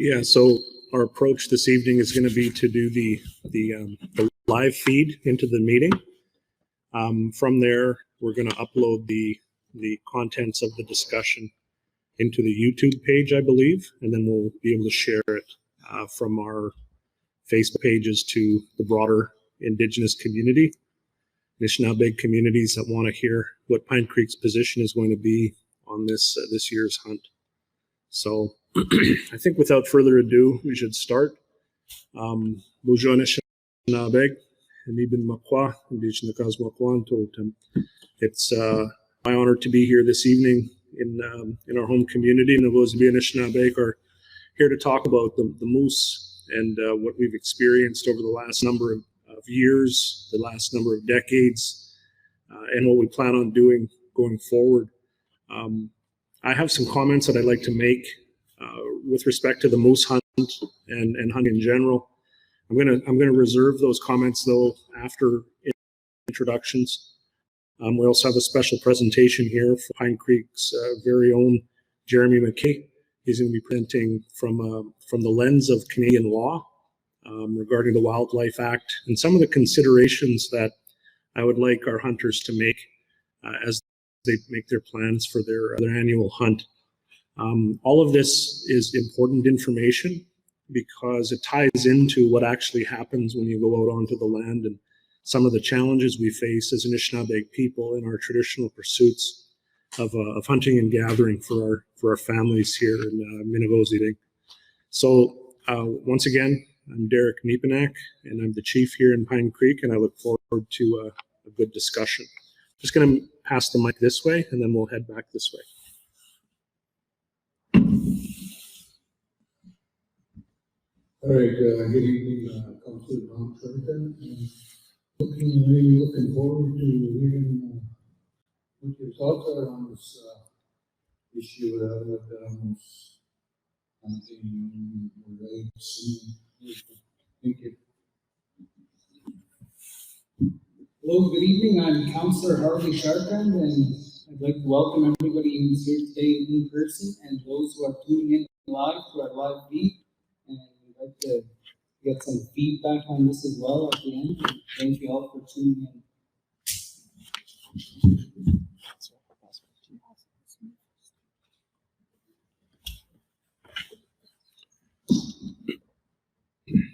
Yeah, so our approach this evening is going to be to do the live feed into the meeting. From there, we're going to upload the contents of the discussion into the YouTube page, I believe, and then we'll be able to share it from our Facebook pages to the broader Indigenous community, Anishinaabe communities that want to hear what Pine Creek's position is going to be on this year's hunt. So I think without further ado, we should start. Bonjour Anishinaabe, Anibin Makwa, Indigenous Makwa Totem. It's my honor to be here this evening in our home community, and those of you Anishinaabe are here to talk about the moose and what we've experienced over the last number of years, the last number of decades, and what we plan on doing going forward. I have some comments that I'd like to make with respect to the moose hunt and hunting in general. I'm gonna reserve those comments though after introductions. We also have a special presentation here for Pine Creek's very own Jeremy McKay. He's going to be presenting from the lens of Canadian law regarding the Wildlife Act and some of the considerations that I would like our hunters to make as they make their plans for their annual hunt. All of this is important information because it ties into what actually happens when you go out onto the land and some of the challenges we face as Anishinaabe people in our traditional pursuits of hunting and gathering for our families here in Minnegozi. So once again, I'm Derek Niepenak, and I'm the chief here in Pine Creek, and I look forward to a good discussion. Just going to pass the mic this way, and then we'll head back this way. All right, good evening, Councillor Don Trinton. Really looking forward to hearing what your thoughts are on this issue with moose hunting rights. Thank you. Hello, good evening. I'm Councillor Harley Sharpend, and I'd like to welcome everybody who's here today in person and those who are tuning in live to our live feed. And we'd like to get some feedback on this as well at the end. Thank you all for tuning in.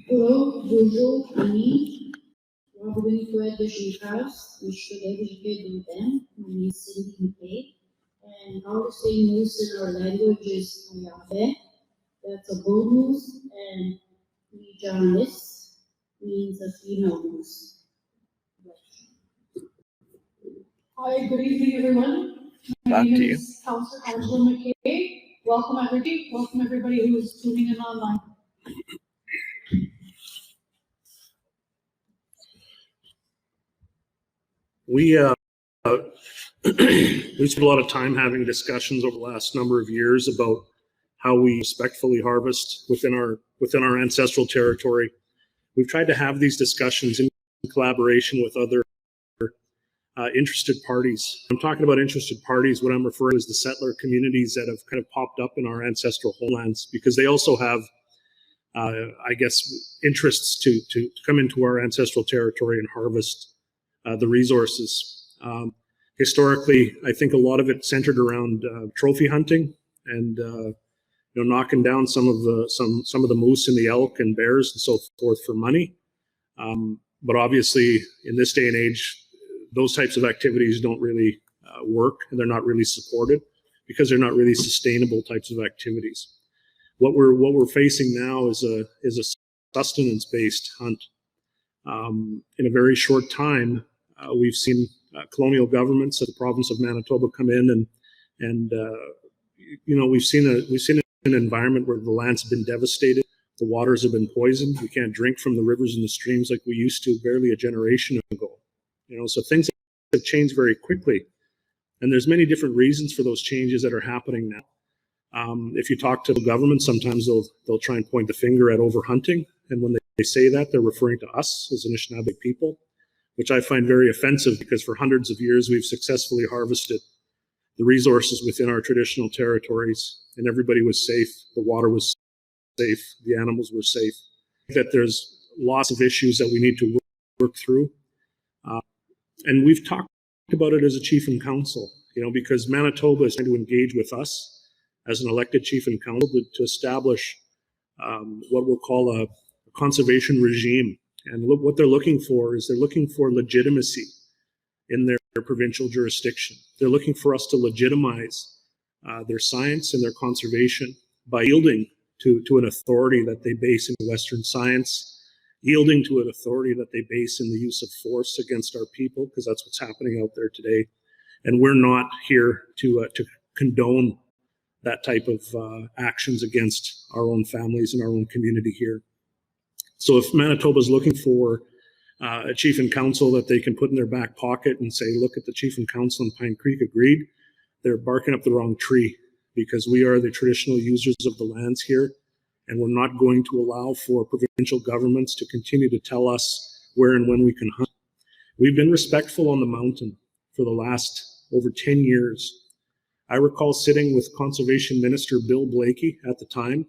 Hello, bonjour, Annie. Bienvenue to the House. We should educate them. My name is Cindy McKay. And how to say moose in our language is Ayabe. That's a bull moose, and Nijanis means a female moose. Hi, good evening, everyone. My name is Councillor Angela McKay. Welcome, everybody. Welcome, everybody who is tuning in online. We spent a lot of time having discussions over the last number of years about how we respectfully harvest within our ancestral territory. We've tried to have these discussions in collaboration with other interested parties. I'm talking about interested parties. What I'm referring to is the settler communities that have kind of popped up in our ancestral homelands, because they also have, I guess, interests to come into our ancestral territory and harvest the resources. Historically, I think a lot of it centered around trophy hunting and knocking down some of the moose and the elk and bears and so forth for money. But obviously, in this day and age, those types of activities don't really work, and they're not really supported because they're not really sustainable types of activities. What we're facing now is a sustenance-based hunt. In a very short time, we've seen colonial governments of the province of Manitoba come in, and we've seen an environment where the land's been devastated, the waters have been poisoned. We can't drink from the rivers and the streams like we used to barely a generation ago. So things have changed very quickly, and there's many different reasons for those changes that are happening now. If you talk to the government, sometimes they'll try and point the finger at overhunting, and when they say that, they're referring to us as Anishinaabe people, which I find very offensive, because for hundreds of years we've successfully harvested the resources within our traditional territories, and everybody was safe. The water was safe, the animals were safe. That there's lots of issues that we need to work through. And we've talked about it as a chief and council, because Manitoba is trying to engage with us as an elected chief and council to establish what we'll call a conservation regime. And what they're looking for is they're looking for legitimacy in their provincial jurisdiction. They're looking for us to legitimize their science and their conservation by yielding to an authority that they base in Western science, yielding to an authority that they base in the use of force against our people, because that's what's happening out there today. And we're not here to condone that type of actions against our own families and our own community here. So if Manitoba is looking for a chief and council that they can put in their back pocket and say, look at the chief and council in Pine Creek agreed, they're barking up the wrong tree, because we are the traditional users of the lands here, and we're not going to allow for provincial governments to continue to tell us where and when we can hunt. We've been respectful on the mountain for the last over 10 years. I recall sitting with Conservation Minister Bill Blakey at the time.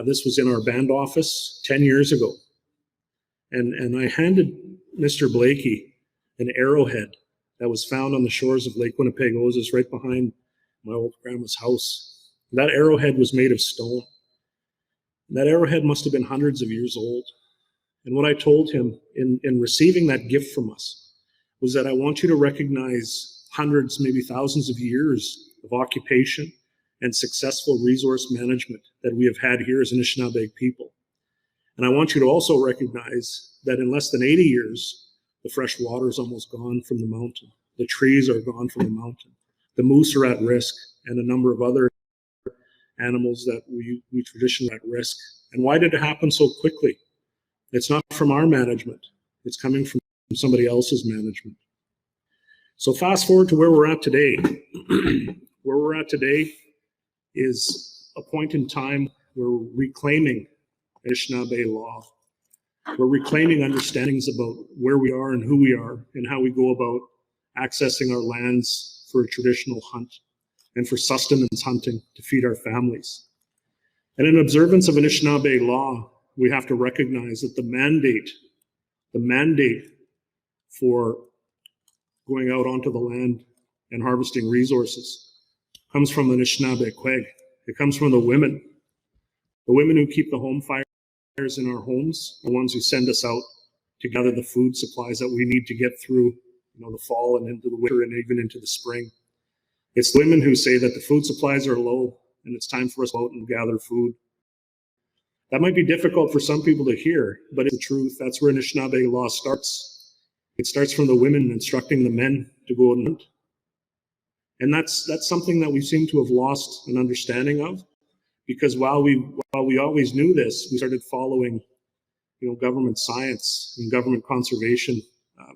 This was in our band office 10 years ago. And I handed Mr. Blakey an arrowhead that was found on the shores of Lake Winnipegosis right behind my old grandma's house. That arrowhead was made of stone. That arrowhead must have been hundreds of years old. And what I told him in receiving that gift from us was that I want you to recognize hundreds, maybe thousands of years of occupation and successful resource management that we have had here as Anishinaabe people. And I want you to also recognize that in less than 80 years, the fresh water is almost gone from the mountain. The trees are gone from the mountain. The moose are at risk, and a number of other animals that we traditionally are at risk. And why did it happen so quickly? It's not from our management. It's coming from somebody else's management. So fast forward to where we're at today. Where we're at today is a point in time where we're reclaiming Anishinaabe law. We're reclaiming understandings about where we are and who we are and how we go about accessing our lands for a traditional hunt and for sustenance hunting to feed our families. And in observance of Anishinaabe law, we have to recognize that the mandate for going out onto the land and harvesting resources comes from the Anishinaabe Quag. It comes from the women who keep the home fires in our homes, the ones who send us out to gather the food supplies that we need to get through, the fall and into the winter and even into the spring. It's women who say that the food supplies are low and it's time for us to go out and gather food. That might be difficult for some people to hear, but it's the truth. That's where Anishinaabe law starts. It starts from the women instructing the men to go out and hunt. And that's something that we seem to have lost an understanding of, because while we always knew this, we started following, government science and government conservation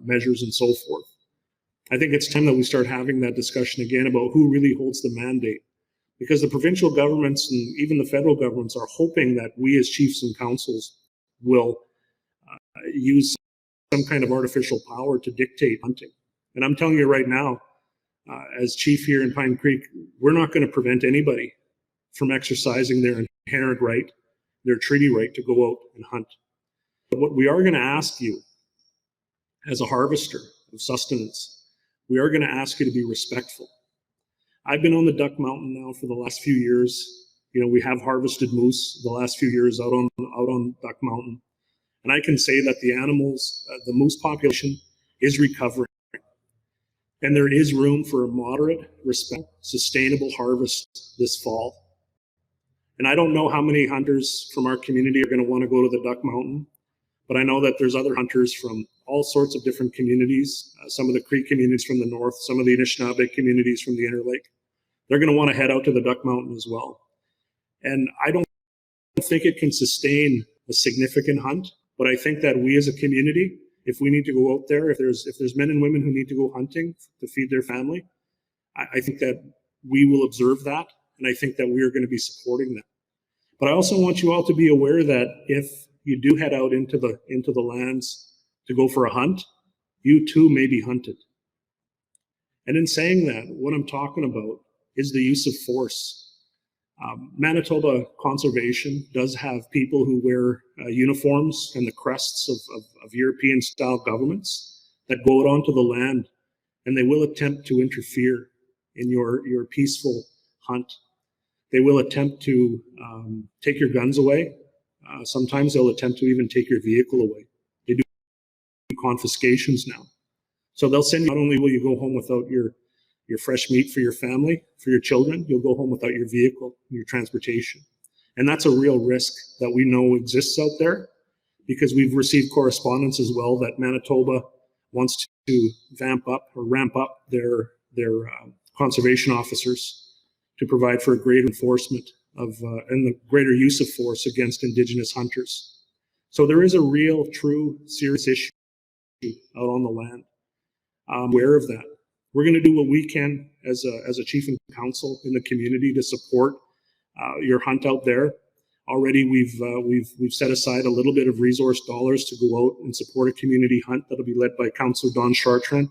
measures and so forth. I think it's time that we start having that discussion again about who really holds the mandate, because the provincial governments and even the federal governments are hoping that we as chiefs and councils will use some kind of artificial power to dictate hunting. And I'm telling you right now, as chief here in Pine Creek, we're not going to prevent anybody from exercising their inherent right, their treaty right to go out and hunt. But what we are going to ask you as a harvester of sustenance, we are going to ask you to be respectful. I've been on the Duck Mountain now for the last few years. We have harvested moose the last few years out on Duck Mountain. And I can say that the animals, the moose population is recovering. And there is room for a moderate, sustainable harvest this fall. And I don't know how many hunters from our community are going to want to go to the Duck Mountain, but I know that there's other hunters from all sorts of different communities, some of the Creek communities from the north, some of the Anishinaabe communities from the Interlake. They're going to want to head out to the Duck Mountain as well. And I don't think it can sustain a significant hunt, but I think that we as a community, if we need to go out there, if there's men and women who need to go hunting to feed their family, I think that we will observe that, and I think that we are going to be supporting that. But I also want you all to be aware that if you do head out into the lands to go for a hunt, you too may be hunted. And in saying that, what I'm talking about is the use of force. Manitoba Conservation does have people who wear uniforms and the crests of European-style governments that go out onto the land, and they will attempt to interfere in your peaceful hunt. They will attempt to take your guns away. Sometimes they'll attempt to even take your vehicle away. They do confiscations now. So they'll send you, not only will you go home without your fresh meat for your family, for your children, you'll go home without your vehicle, your transportation. And that's a real risk that we know exists out there, because we've received correspondence as well that Manitoba wants to ramp up their conservation officers to provide for a greater enforcement of and the greater use of force against Indigenous hunters. So there is a real, true, serious issue out on the land. I'm aware of that. We're going to do what we can as a chief and council in the community to support your hunt out there. Already, we've set aside a little bit of resource dollars to go out and support a community hunt that'll be led by Councillor Don Chartrand.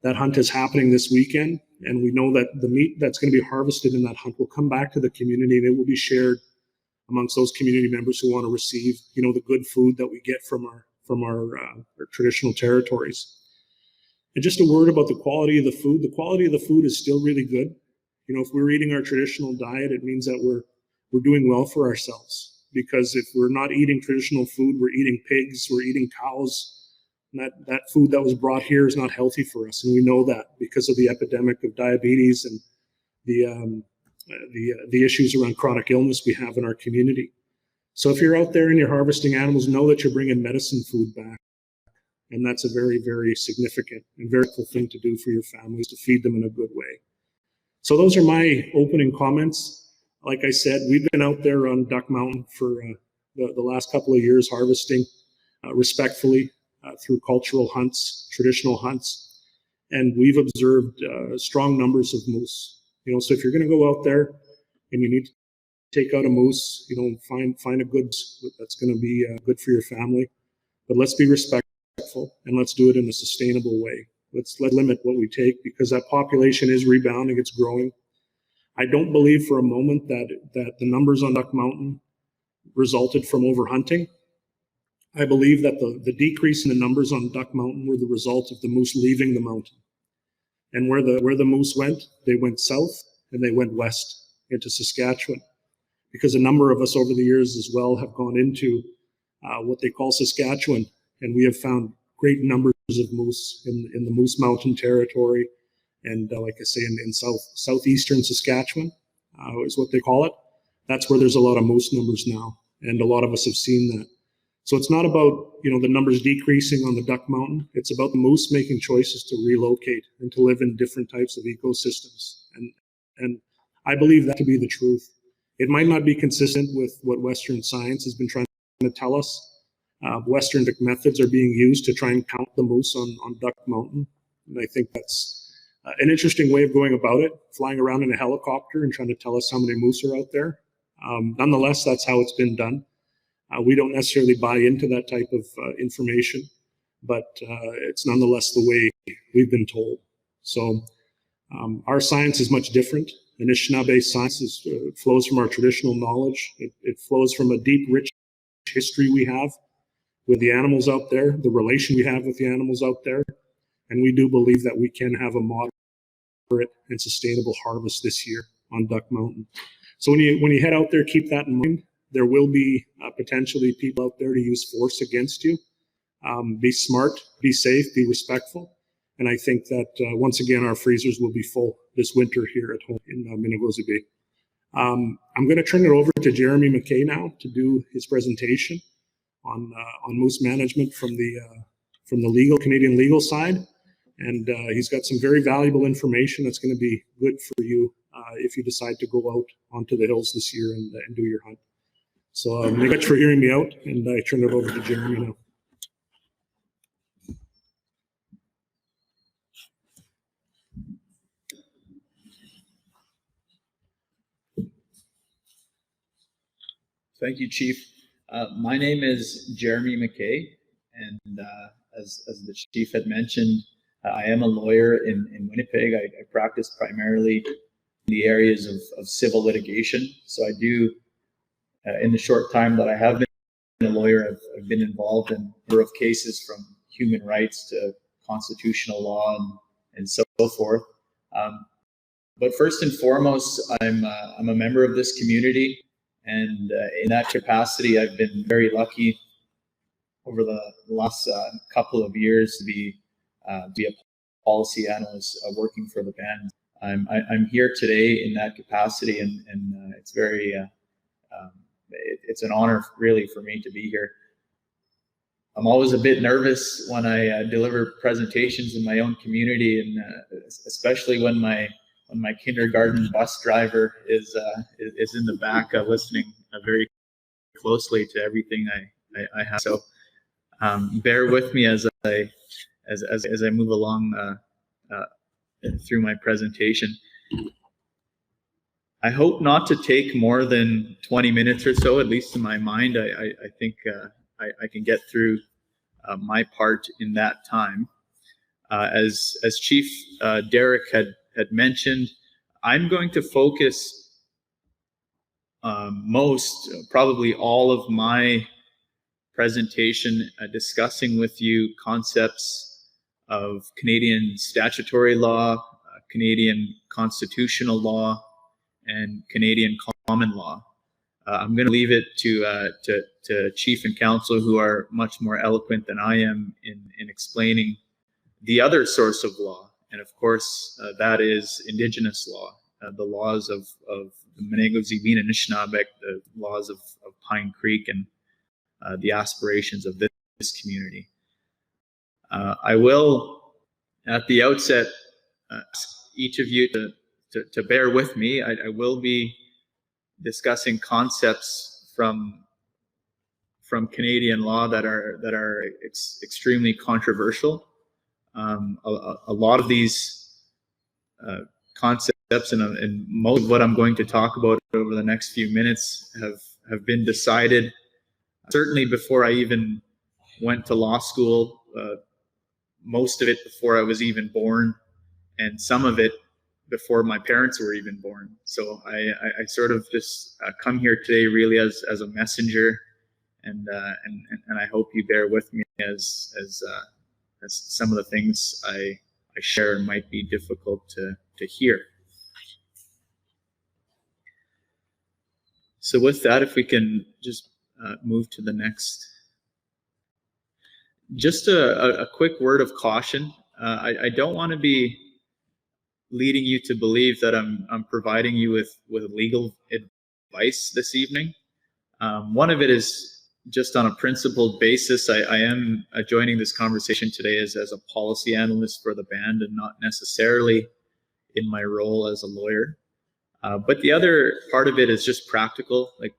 That hunt is happening this weekend, and we know that the meat that's going to be harvested in that hunt will come back to the community, and it will be shared amongst those community members who want to receive, the good food that we get from our traditional territories. And just a word about the quality of the food. The quality of the food is still really good. If we're eating our traditional diet, it means that we're doing well for ourselves. Because if we're not eating traditional food, we're eating pigs, we're eating cows. And that food that was brought here is not healthy for us, and we know that because of the epidemic of diabetes and the issues around chronic illness we have in our community. So if you're out there and you're harvesting animals, know that you're bringing medicine food back. And that's a very, very significant and very cool thing to do for your families, to feed them in a good way. So those are my opening comments. Like I said, we've been out there on Duck Mountain for the last couple of years harvesting respectfully through cultural hunts, traditional hunts, and we've observed strong numbers of moose. So if you're going to go out there and you need to take out a moose, find a good that's going to be good for your family. But let's be respectful and let's do it in a sustainable way. Let's limit what we take, because that population is rebounding, it's growing. I don't believe for a moment that the numbers on Duck Mountain resulted from overhunting. I believe that the decrease in the numbers on Duck Mountain were the result of the moose leaving the mountain. And where the moose went, they went south and they went west into Saskatchewan, because a number of us over the years as well have gone into what they call Saskatchewan, and we have found great numbers of moose in the Moose Mountain territory, and like I say, in southeastern Saskatchewan is what they call it. That's where there's a lot of moose numbers now, and a lot of us have seen that. So it's not about the numbers decreasing on the Duck Mountain. It's about the moose making choices to relocate and to live in different types of ecosystems, and I believe that to be the truth. It might not be consistent with what Western science has been trying to tell us. Western methods are being used to try and count the moose on Duck Mountain. And I think that's an interesting way of going about it, flying around in a helicopter and trying to tell us how many moose are out there. Nonetheless, that's how it's been done. We don't necessarily buy into that type of information, but it's nonetheless the way we've been told. So our science is much different. Anishinaabe science flows from our traditional knowledge. It flows from a deep, rich history we have with the animals out there, the relation we have with the animals out there. And we do believe that we can have a moderate and sustainable harvest this year on Duck Mountain. So when you head out there, keep that in mind. There will be potentially people out there to use force against you. Be smart, be safe, be respectful. And I think that once again, our freezers will be full this winter here at home in Minnegozi Bay. I'm going to turn it over to Jeremy McKay now to do his presentation on moose management from the Canadian legal side, and he's got some very valuable information that's going to be good for you if you decide to go out onto the hills this year and do your hunt. So thank you much for hearing me out, and I turn it over to Jeremy now. Thank you, Chief. My name is Jeremy McKay, and as the Chief had mentioned, I am a lawyer in Winnipeg. I practice primarily the areas of civil litigation. So I do, in the short time that I have been a lawyer, I've been involved in a number of cases from human rights to constitutional law and so forth. But first and foremost, I'm a member of this community, and in that capacity, I've been very lucky over the last couple of years to be a policy analyst working for the band. I'm here today in that capacity, and it's very it's an honor really for me to be here. I'm always a bit nervous when I deliver presentations in my own community, and especially when my kindergarten bus driver is in the back listening very closely to everything I have. So bear with me as I move along through my presentation. I hope not to take more than 20 minutes or so, at least in my mind. I think I can get through my part in that time. As Chief Derek had mentioned, I'm going to focus probably all of my presentation discussing with you concepts of Canadian statutory law, Canadian constitutional law, and Canadian common law. I'm going to leave it to Chief and Council, who are much more eloquent than I am in explaining the other source of law, and of course that is Indigenous law, the laws of the Menegozibin and Anishinaabe, the laws of Pine Creek, and the aspirations of this community. I will, at the outset, ask each of you to bear with me. I will be discussing concepts from Canadian law that are extremely controversial. A lot of these concepts and most of what I'm going to talk about over the next few minutes have been decided certainly before I even went to law school, most of it before I was even born, and some of it before my parents were even born. So I sort of just come here today really as a messenger, and I hope you bear with me as some of the things I share might be difficult to hear. So with that, if we can just move to the next. Just a quick word of caution. I don't want to be leading you to believe that I'm providing you with legal advice this evening. One of it is just on a principled basis. I am joining this conversation today as a policy analyst for the band and not necessarily in my role as a lawyer. But the other part of it is just practical. Like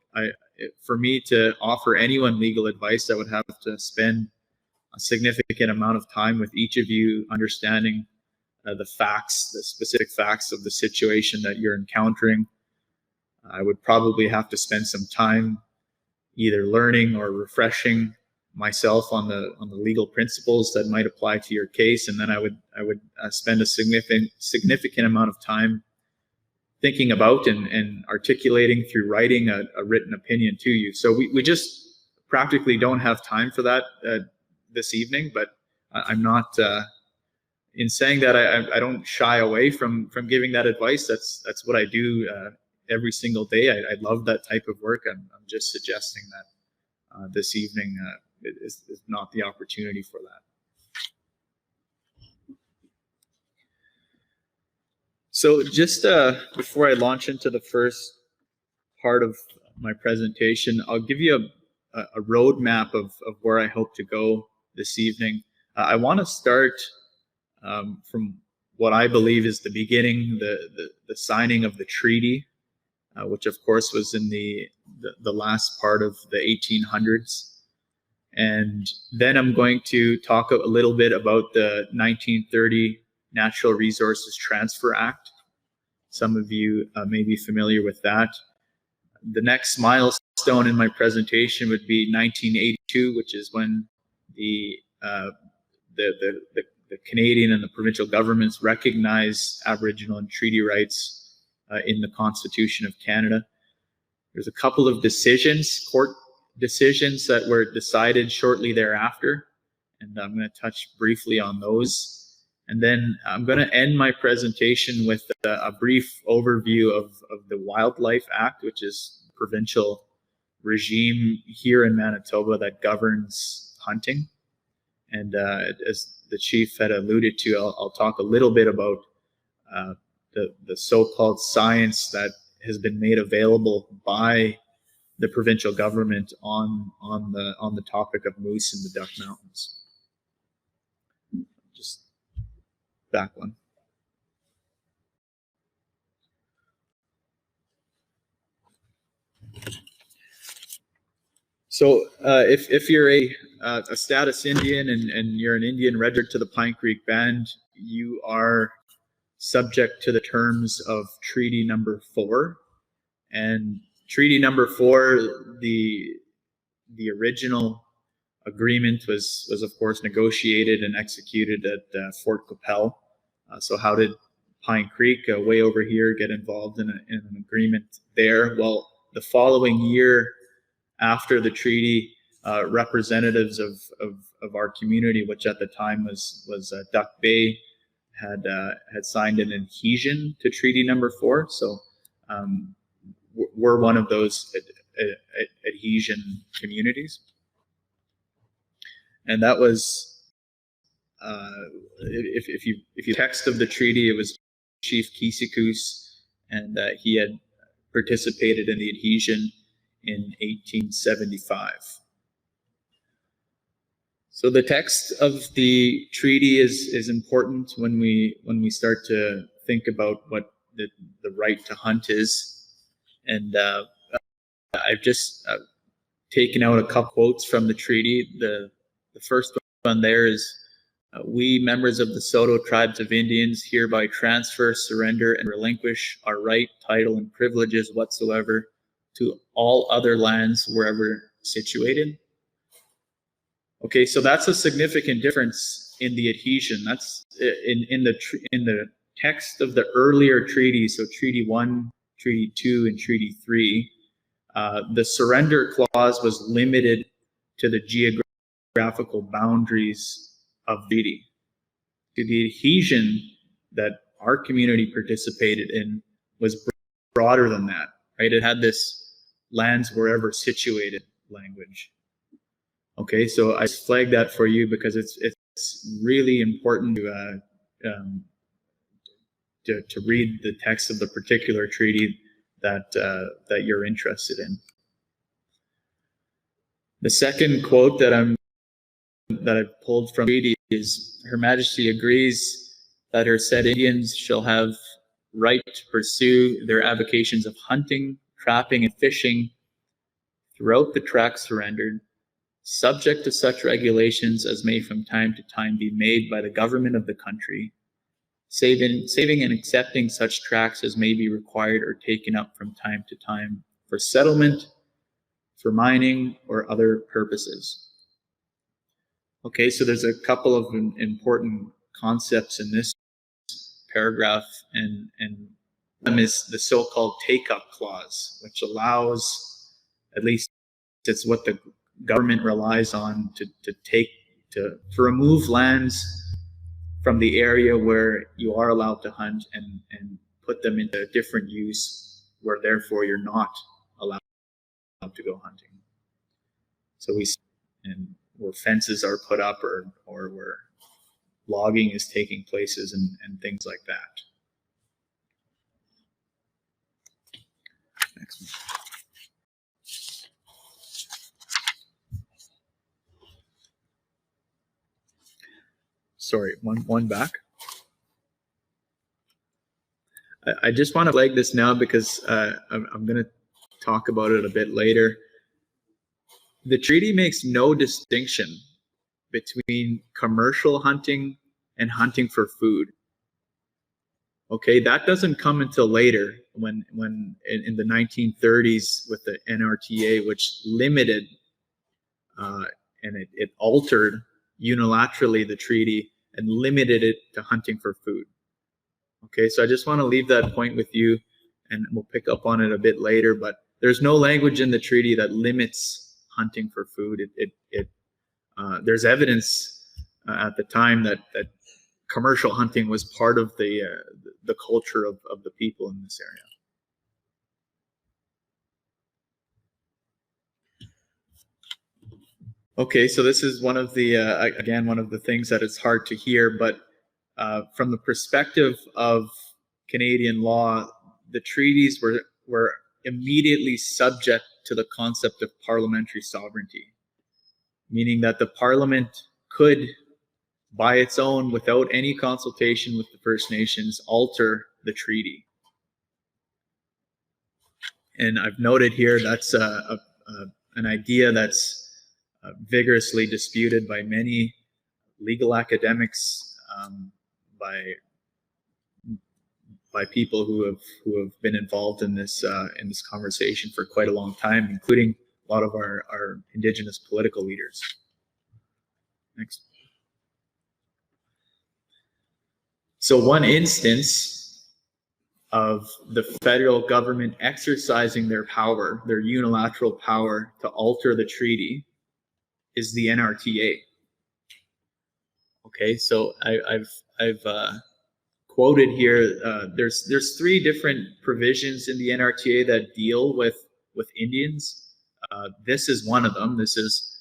for me to offer anyone legal advice, I would have to spend a significant amount of time with each of you understanding the facts, the specific facts of the situation that you're encountering. I would probably have to spend some time either learning or refreshing myself on the legal principles that might apply to your case, and then I would spend a significant amount of time thinking about and articulating through writing a written opinion to you. So we just practically don't have time for that this evening, but I'm not in saying that I don't shy away from giving that advice. That's what I do every single day. I love that type of work. I'm just suggesting that this evening is not the opportunity for that. So just before I launch into the first part of my presentation, I'll give you a roadmap of where I hope to go this evening. I want to start from what I believe is the beginning, the signing of the treaty, which of course was in the last part of the 1800s. And then I'm going to talk a little bit about the 1930 Natural Resources Transfer Act. Some of you may be familiar with that. The next milestone in my presentation would be 1982, which is when the Canadian and the provincial governments recognize Aboriginal and treaty rights in the Constitution of Canada. There's a couple of decisions, court decisions, that were decided shortly thereafter, and I'm going to touch briefly on those. And then I'm going to end my presentation with a brief overview of the Wildlife Act, which is a provincial regime here in Manitoba that governs hunting. And as the chief had alluded to, I'll talk a little bit about the so-called science that has been made available by the provincial government on the topic of moose in the Duck Mountains. Just back one. So if you're a status Indian and you're an Indian registered to the Pine Creek Band, you are subject to the terms of Treaty Number 4. And Treaty Number 4, the original agreement was of course negotiated and executed at Fort Qu'Appelle. So how did Pine Creek, way over here, get involved in an agreement there? Well, the following year after the treaty, representatives of our community, which at the time was Duck Bay, had signed an adhesion to Treaty Number 4. So we're one of those adhesion communities. And that was, if you text of the treaty, it was Chief Kisikus, and he had participated in the adhesion in 1875. So the text of the treaty is important when we start to think about what the right to hunt is. And I've just taken out a couple quotes from the treaty. The first one there is, we members of the Soto tribes of Indians hereby transfer, surrender, and relinquish our right, title, and privileges whatsoever to all other lands wherever situated. Okay, so that's a significant difference in the adhesion. That's in the text of the earlier treaties, so Treaty 1, Treaty 2, and Treaty 3. The surrender clause was limited to the geographical boundaries of the treaty. The adhesion that our community participated in was broader than that, right? It had this lands wherever situated language. Okay, so I flagged that for you because it's really important to read the text of the particular treaty that you're interested in. The second quote that I pulled from the treaty is, Her Majesty agrees that her said Indians shall have right to pursue their avocations of hunting, trapping, and fishing throughout the tract surrendered, subject to such regulations as may from time to time be made by the government of the country, saving and accepting such tracts as may be required or taken up from time to time for settlement, for mining, or other purposes. Okay, so there's a couple of important concepts in this paragraph, and one is the so-called take-up clause, which allows, at least it's what the government relies on, to remove lands from the area where you are allowed to hunt and put them into a different use where therefore you're not allowed to go hunting. So where fences are put up or where logging is taking places and things like that. Next one. Sorry, one back. I just want to flag this now because I'm going to talk about it a bit later. The treaty makes no distinction between commercial hunting and hunting for food. Okay, that doesn't come until later when in the 1930s with the NRTA, which limited and it altered unilaterally the treaty and limited it to hunting for food. Okay, so I just want to leave that point with you and we'll pick up on it a bit later, but there's no language in the treaty that limits hunting for food. There's evidence at the time that commercial hunting was part of the culture of the people in this area. Okay, so this is one of the again, one of the things that it's hard to hear, but from the perspective of Canadian law, the treaties were immediately subject to the concept of parliamentary sovereignty, meaning that the Parliament could, by its own, without any consultation with the First Nations, alter the treaty. And I've noted here that's an idea that's vigorously disputed by many legal academics, by people who have been involved in this conversation for quite a long time, including a lot of our Indigenous political leaders. Next. So one instance of the federal government exercising their power, their unilateral power to alter the treaty, is the NRTA. Okay, so I've quoted here. There's 3 different provisions in the NRTA that deal with Indians. This is one of them. This is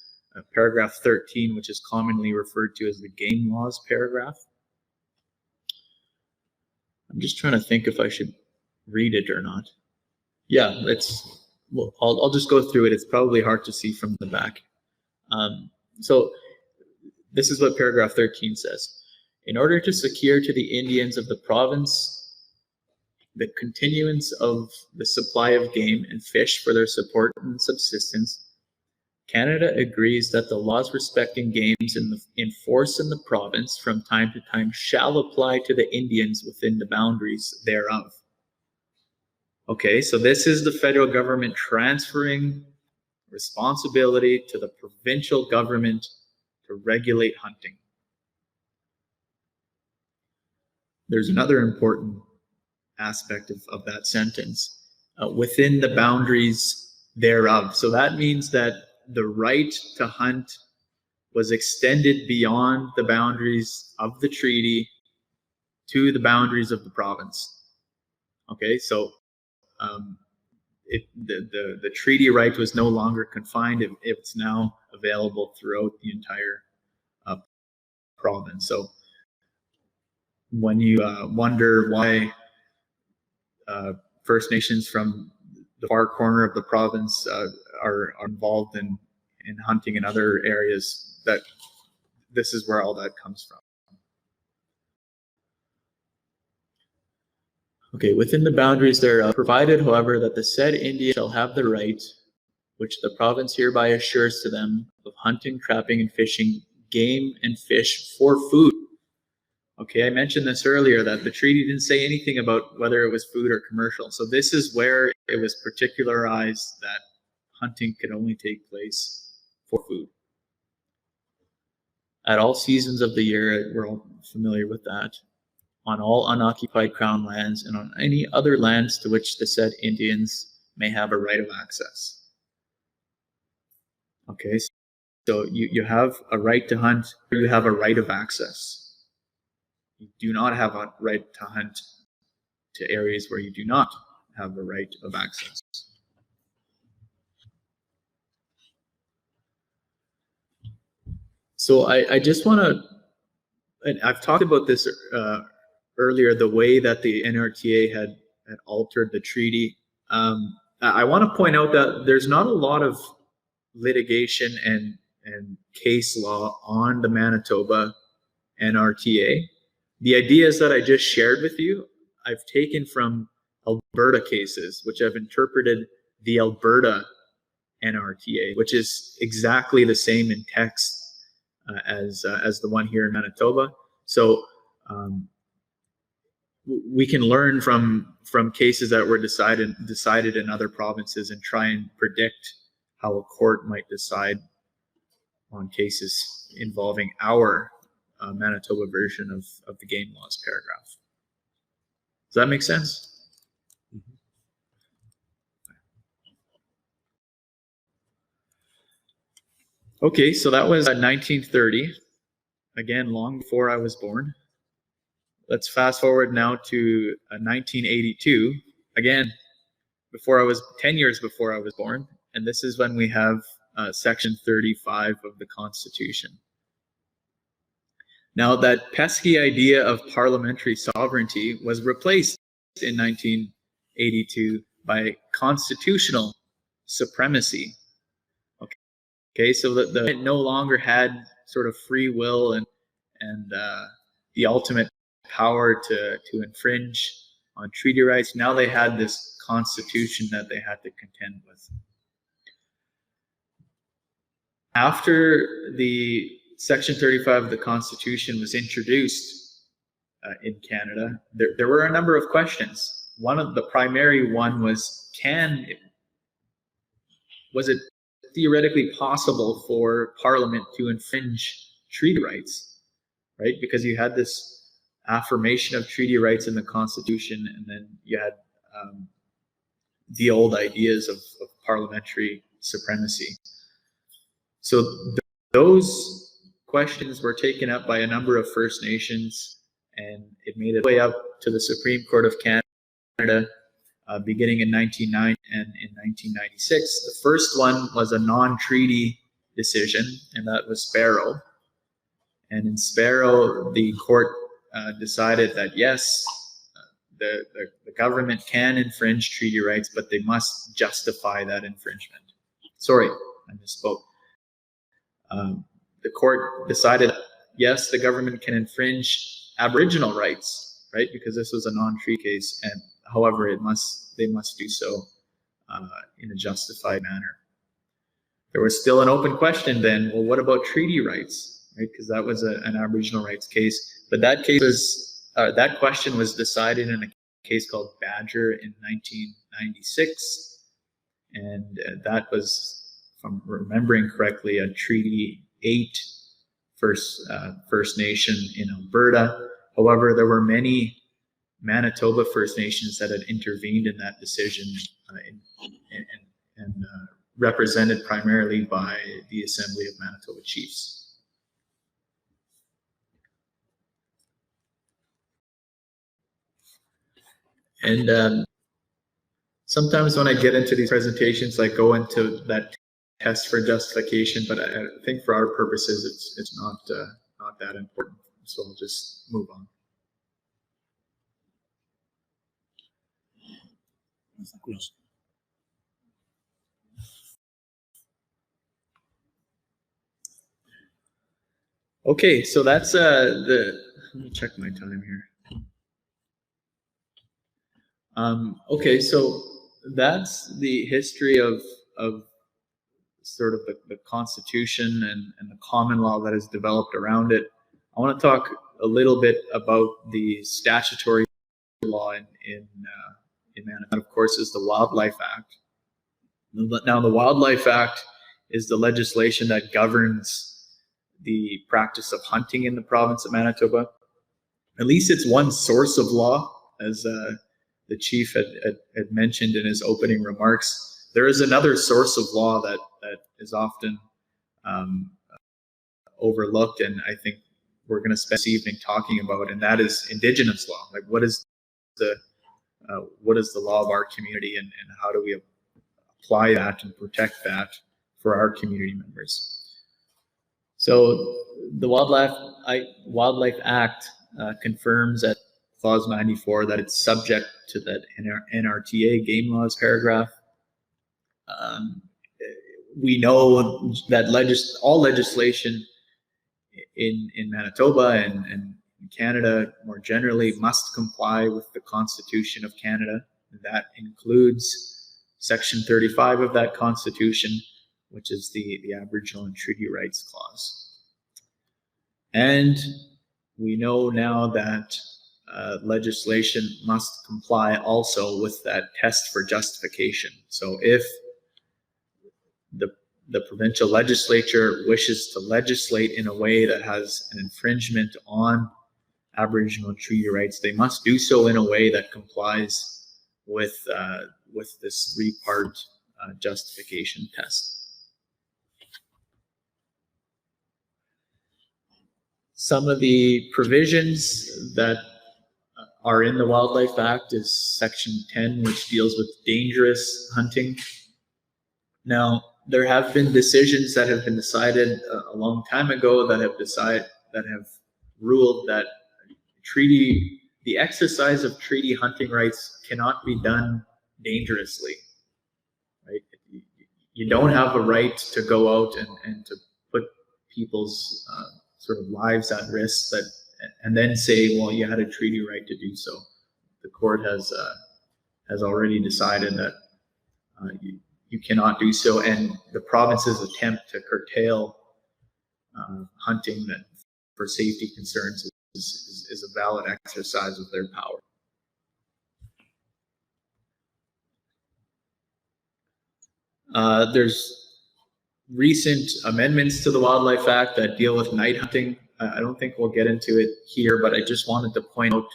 paragraph 13, which is commonly referred to as the game laws paragraph. I'm just trying to think if I should read it or not. Yeah, I'll just go through it. It's probably hard to see from the back. So this is what paragraph 13 says. In order to secure to the Indians of the province the continuance of the supply of game and fish for their support and subsistence, Canada agrees that the laws respecting games in force in the province from time to time shall apply to the Indians within the boundaries thereof. Okay, so this is the federal government transferring responsibility to the provincial government to regulate hunting. There's another important aspect of that sentence, within the boundaries thereof. So that means that the right to hunt was extended beyond the boundaries of the treaty to the boundaries of the province. Okay, so the treaty right was no longer confined. It's now available throughout the entire province. So when you wonder why First Nations from the far corner of the province are involved in hunting in other areas, that this is where all that comes from. Okay, within the boundaries thereof, provided, however, that the said Indian shall have the right, which the province hereby assures to them, of hunting, trapping, and fishing game and fish for food. Okay, I mentioned this earlier, that the treaty didn't say anything about whether it was food or commercial. So this is where it was particularized that hunting could only take place for food. At all seasons of the year, we're all familiar with that, on all unoccupied crown lands and on any other lands to which the said Indians may have a right of access. Okay, so you have a right to hunt, or you have a right of access. You do not have a right to hunt to areas where you do not have a right of access. So I just want to, and I've talked about this earlier, the way that the NRTA had altered the treaty. I want to point out that there's not a lot of litigation and case law on the Manitoba NRTA. The ideas that I just shared with you, I've taken from Alberta cases, which have interpreted the Alberta NRTA, which is exactly the same in text as the one here in Manitoba. So we can learn from cases that were decided in other provinces and try and predict how a court might decide on cases involving our Manitoba version of the game laws paragraph. Does that make sense? Okay, so that was 1930. Again, long before I was born. Let's fast forward now to 1982. Again, 10 years before I was born. And this is when we have Section 35 of the Constitution. Now, that pesky idea of parliamentary sovereignty was replaced in 1982 by constitutional supremacy. Okay, so the it no longer had sort of free will and the ultimate power to infringe on treaty rights. Now they had this constitution that they had to contend with. After the Section 35 of the Constitution was introduced in Canada, there were a number of questions. One of the primary one was, was it theoretically possible for Parliament to infringe treaty rights, right? Because you had this affirmation of treaty rights in the Constitution, and then you had the old ideas of parliamentary supremacy. So those questions were taken up by a number of First Nations, and it made its way up to the Supreme Court of Canada beginning in 1990 and in 1996. The first one was a non-treaty decision, and that was Sparrow. And in Sparrow, the court decided that yes, the government can infringe treaty rights, but they must justify that infringement. Sorry, I misspoke. The court decided, yes, the government can infringe Aboriginal rights, right? Because this was a non-treaty case, and however, they must do so in a justified manner. There was still an open question then. Well, what about treaty rights, right? Because that was an Aboriginal rights case, but that case was that question was decided in a case called Badger in 1996, and that was, if I'm remembering correctly, a Treaty 8 First Nation in Alberta. However, there were many Manitoba First Nations that had intervened in that decision and represented primarily by the Assembly of Manitoba Chiefs. And sometimes when I get into these presentations, I go into that test for justification, but I think for our purposes, it's not that important. So I'll just move on. Okay, so that's let me check my time here. Okay, so that's the history of sort of the Constitution and the common law that has developed around it. I want to talk a little bit about the statutory law in Manitoba. Of course, is the Wildlife Act. Now, the Wildlife Act is the legislation that governs the practice of hunting in the province of Manitoba. At least it's one source of law, as the chief had mentioned in his opening remarks. There is another source of law that is often overlooked, and I think we're going to spend this evening talking about, and that is Indigenous law. Like, what is the law of our community, and how do we apply that and protect that for our community members? So the Wildlife Act confirms at Clause 94 that it's subject to that NRTA game laws paragraph. We know that all legislation in Manitoba and Canada more generally must comply with the Constitution of Canada. That includes Section 35 of that Constitution, which is the Aboriginal and Treaty Rights Clause. And we know now that legislation must comply also with that test for justification. So if the provincial legislature wishes to legislate in a way that has an infringement on Aboriginal and treaty rights, they must do so in a way that complies with this three-part justification test. Some of the provisions that are in the Wildlife Act is Section 10, which deals with dangerous hunting. Now, there have been decisions that have been decided a long time ago that have ruled that the exercise of treaty hunting rights cannot be done dangerously. Right? You don't have a right to go out and to put people's sort of lives at risk and then say, well, you had a treaty right to do so. The court has already decided that you cannot do so, and the province's attempt to curtail hunting that for safety concerns is a valid exercise of their power. There's recent amendments to the Wildlife Act that deal with night hunting. I don't think we'll get into it here, but I just wanted to point out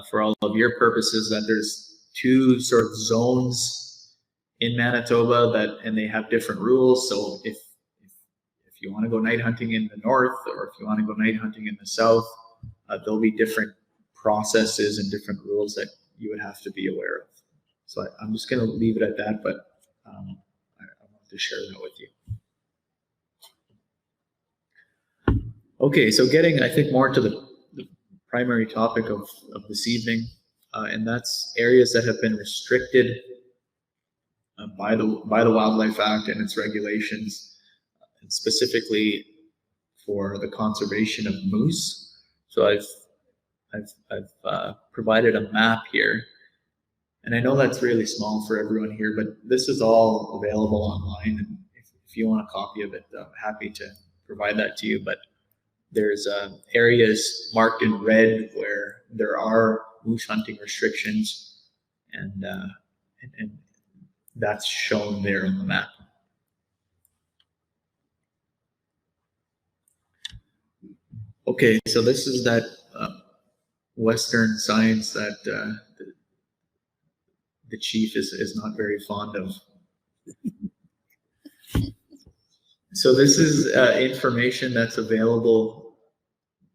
for all of your purposes that there's two sort of zones in Manitoba and they have different rules. So if you want to go night hunting in the north, or if you want to go night hunting in the south, there'll be different processes and different rules that you would have to be aware of. So I'm just going to leave it at that, but I want to share that with you. Okay, so getting, I think, more to the primary topic of this evening, and that's areas that have been restricted by the Wildlife Act and its regulations, and specifically for the conservation of moose. So I've provided a map here, and I know that's really small for everyone here, but this is all available online, and if you want a copy of it, I'm happy to provide that to you. But there's areas marked in red where there are moose hunting restrictions, and that's shown there on the map. Okay, so this is that Western science that the chief is not very fond of. So this is information that's available,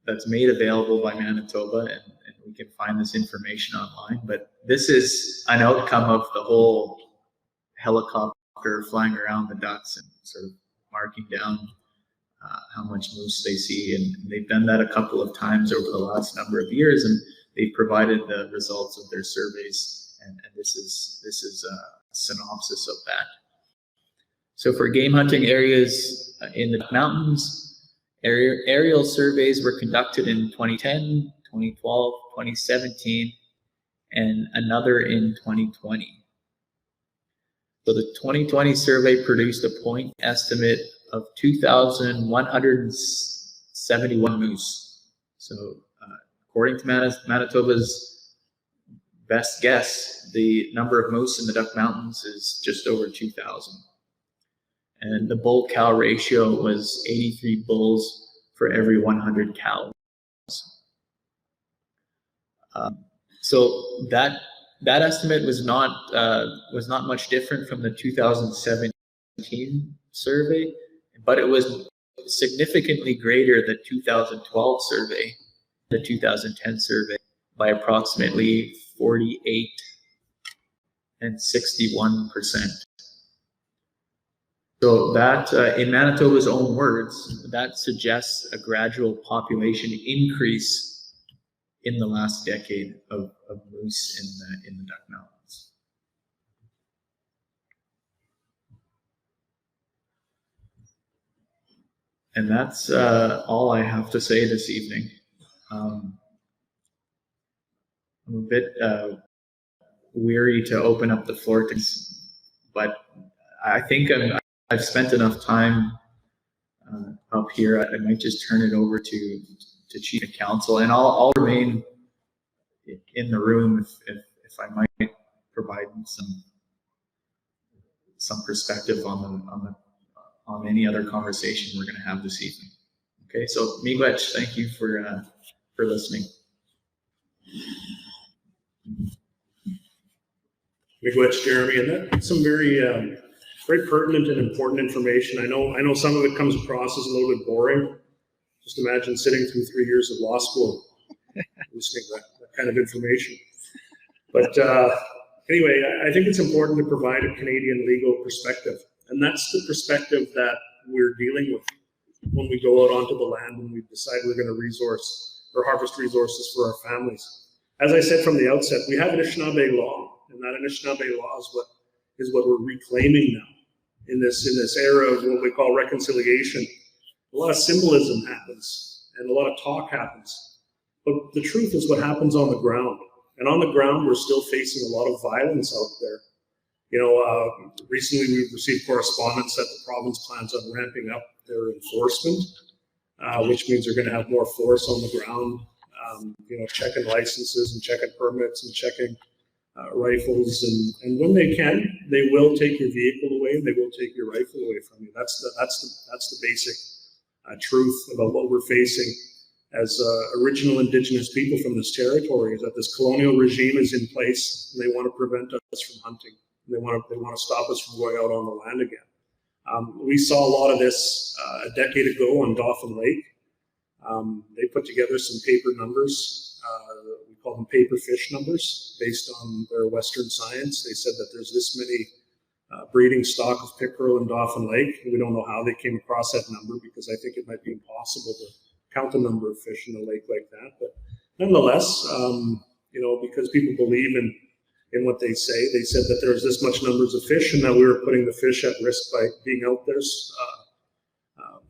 that's made available by Manitoba, and we can find this information online. But this is an outcome of the whole helicopter flying around the ducks and sort of marking down how much moose they see. And they've done that a couple of times over the last number of years, and they've provided the results of their surveys. And this is a synopsis of that. So for game hunting areas in the mountains, aerial surveys were conducted in 2010, 2012, 2017, and another in 2020. So the 2020 survey produced a point estimate of 2,171 moose. So according to Manitoba's best guess, the number of moose in the Duck Mountains is just over 2,000. And the bull-cow ratio was 83 bulls for every 100 cows. So that estimate was not much different from the 2017 survey, but it was significantly greater the 2012 survey, the 2010 survey, by approximately 48 and 61%. So that, in Manitoba's own words, that suggests a gradual population increase in the last decade of moose in the Duck Mountains. And that's all I have to say this evening. I'm a bit weary to open up the floor to, but I think I've spent enough time up here. I might just turn it over to Chief Council, and I'll remain in the room if I might provide some perspective on any other conversation we're going to have this evening. Okay, so miigwech, thank you for listening. Miigwech, Jeremy, and that's some very pertinent and important information. I know some of it comes across as a little bit boring, Just imagine sitting through 3 years of law school, listening to that kind of information. But anyway, I think it's important to provide a Canadian legal perspective. And that's the perspective that we're dealing with when we go out onto the land and we decide we're going to resource or harvest resources for our families. As I said from the outset, we have an Anishinaabe law, and that Anishinaabe law is what we're reclaiming now in this era of what we call reconciliation. A lot of symbolism happens and a lot of talk happens, but the truth is what happens on the ground. And on the ground, we're still facing a lot of violence out there. You know, recently we've received correspondence that the province plans on ramping up their enforcement, which means they're going to have more force on the ground, you know, checking licenses and checking permits and checking rifles. And when they can, they will take your vehicle away and they will take your rifle away from you. That's the basic truth about what we're facing as original Indigenous people from this territory, is that this colonial regime is in place and they want to prevent us from hunting. They want to stop us from going out on the land again. We saw a lot of this a decade ago on Dauphin Lake. They put together some paper numbers. We call them paper fish numbers based on their Western science. They said that there's this many breeding stock of pickerel in Dauphin Lake. We don't know how they came across that number, because I think it might be impossible to count the number of fish in a lake like that. But nonetheless, you know, because people believe in what they say, they said that there's this much numbers of fish and that we were putting the fish at risk by being out there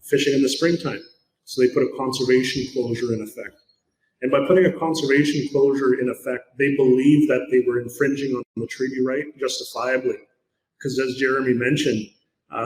fishing in the springtime. So they put a conservation closure in effect. And by putting a conservation closure in effect, they believe that they were infringing on the treaty right justifiably. Because as Jeremy mentioned,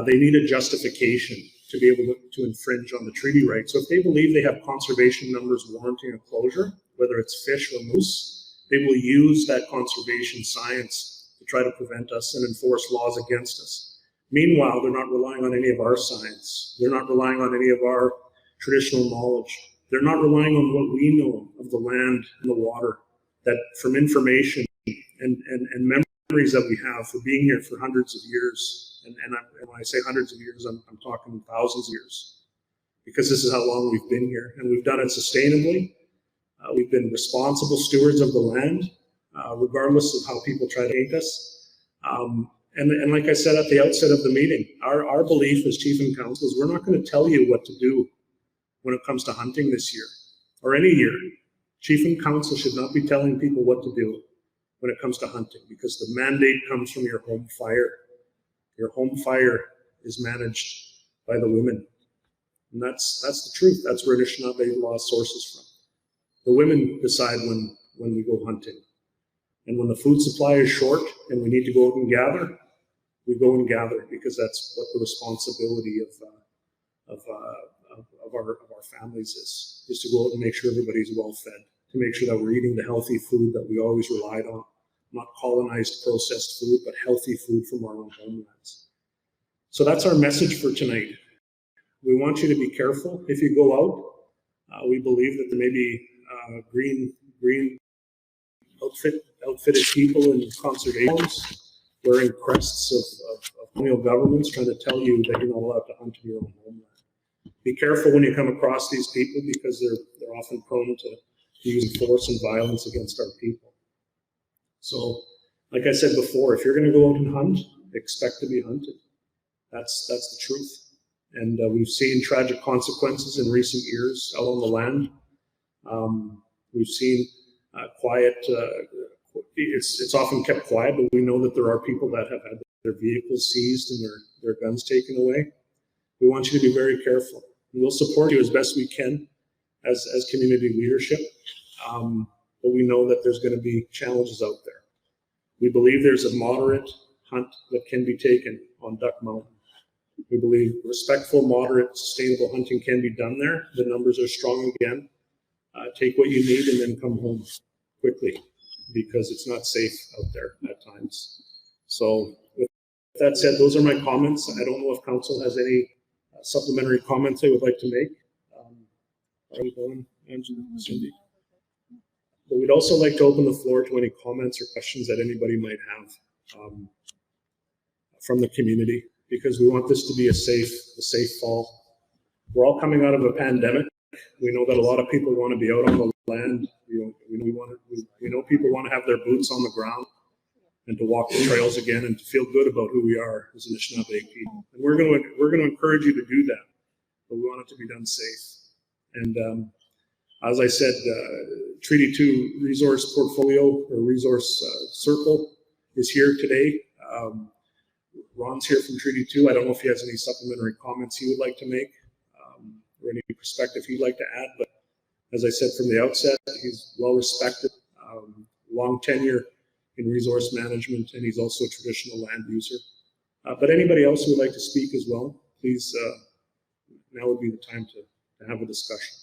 they need a justification to be able to infringe on the treaty right. So if they believe they have conservation numbers warranting a closure, whether it's fish or moose, they will use that conservation science to try to prevent us and enforce laws against us. Meanwhile, they're not relying on any of our science. They're not relying on any of our traditional knowledge. They're not relying on what we know of the land and the water, that from information and memories that we have for being here for hundreds of years. And when I say hundreds of years, I'm talking thousands of years, because this is how long we've been here, and we've done it sustainably. We've been responsible stewards of the land, regardless of how people try to hate us. And like I said at the outset of the meeting, our belief as Chief and Council is we're not going to tell you what to do when it comes to hunting this year, or any year. Chief and Council should not be telling people what to do when it comes to hunting, because the mandate comes from your home fire. Your home fire is managed by the women. And that's the truth. That's where Anishinaabe law sources from. The women decide when we go hunting. And when the food supply is short and we need to go out and gather, we go and gather, because that's what the responsibility of our families is to go out and make sure everybody's well fed, to make sure that we're eating the healthy food that we always relied on, not colonized processed food, but healthy food from our own homelands. So that's our message for tonight. We want you to be careful if you go out. We believe that there may be green outfitted people in conservation homes wearing crests of colonial governments trying to tell you that you're not allowed to hunt in your own homeland. Be careful when you come across these people, because they're often prone to using force and violence against our people. So, like I said before, if you're going to go out and hunt, expect to be hunted. That's the truth. And we've seen tragic consequences in recent years out on the land. We've seen quiet, it's often kept quiet, but we know that there are people that have had their vehicles seized and their guns taken away. We want you to be very careful. And we'll support you as best we can as community leadership, but we know that there's going to be challenges out there. We believe there's a moderate hunt that can be taken on Duck Mountain. We believe respectful, moderate, sustainable hunting can be done there. The numbers are strong again. Take what you need and then come home quickly, because it's not safe out there at times. So with that said, those are my comments. I don't know if council has any supplementary comments they would like to make. Are you going, Angela, Cindy? But we'd also like to open the floor to any comments or questions that anybody might have from the community, because we want this to be a safe fall. We're all coming out of a pandemic. We know that a lot of people want to be out on the land. We know people want to have their boots on the ground and to walk the trails again and to feel good about who we are as Anishinaabe people. And we're going to encourage you to do that, but we want it to be done safe. And as I said, Treaty 2 resource portfolio or resource circle is here today. Ron's here from Treaty 2. I don't know if he has any supplementary comments he would like to make or any perspective he'd like to add, but as I said from the outset, he's well respected, long tenure in resource management, and he's also a traditional land user. But anybody else who would like to speak as well, please, now would be the time to have a discussion.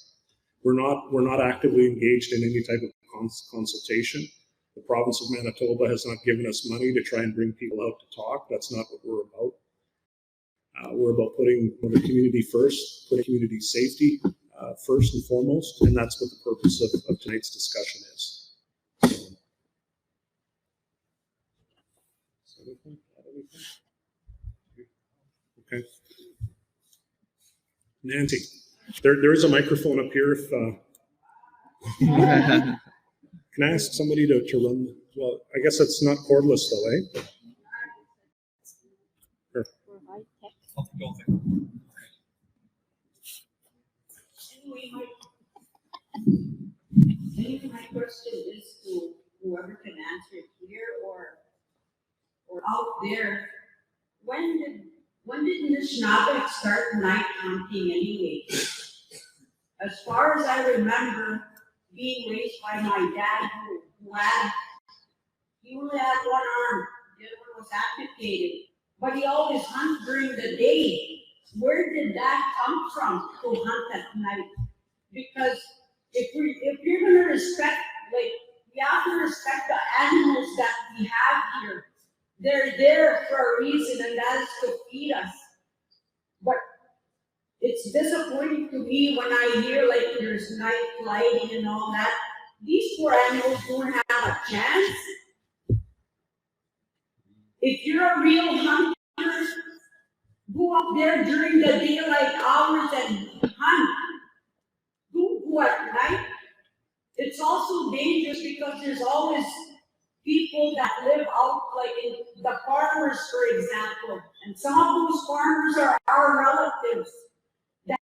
We're not actively engaged in any type of consultation. The province of Manitoba has not given us money to try and bring people out to talk. That's not what we're about. We're about putting the community first, putting community safety first and foremost, and that's what the purpose of tonight's discussion is. Okay. Nancy, there is a microphone up here. If can I ask somebody to run? Well, I guess it's not cordless though, eh? Sure. Anyway, my question is to whoever can answer it here or out there. When did Anishinaabe start night hunting anyway? As far as I remember, being raised by my dad, he only had one arm, the other one was amputated, but he always hunted during the day. Where did that come from to hunt at night? Because if you're going to respect, like, we have to respect the animals that we have here. They're there for a reason, and that is to feed us. But it's disappointing to me when I hear like there's night lighting and all that. These poor animals don't have a chance. If you're a real hunter, go up there during the daylight hours and hunt. Don't go at night. It's also dangerous because there's always people that live out, like in the farmers, for example. And some of those farmers are our relatives that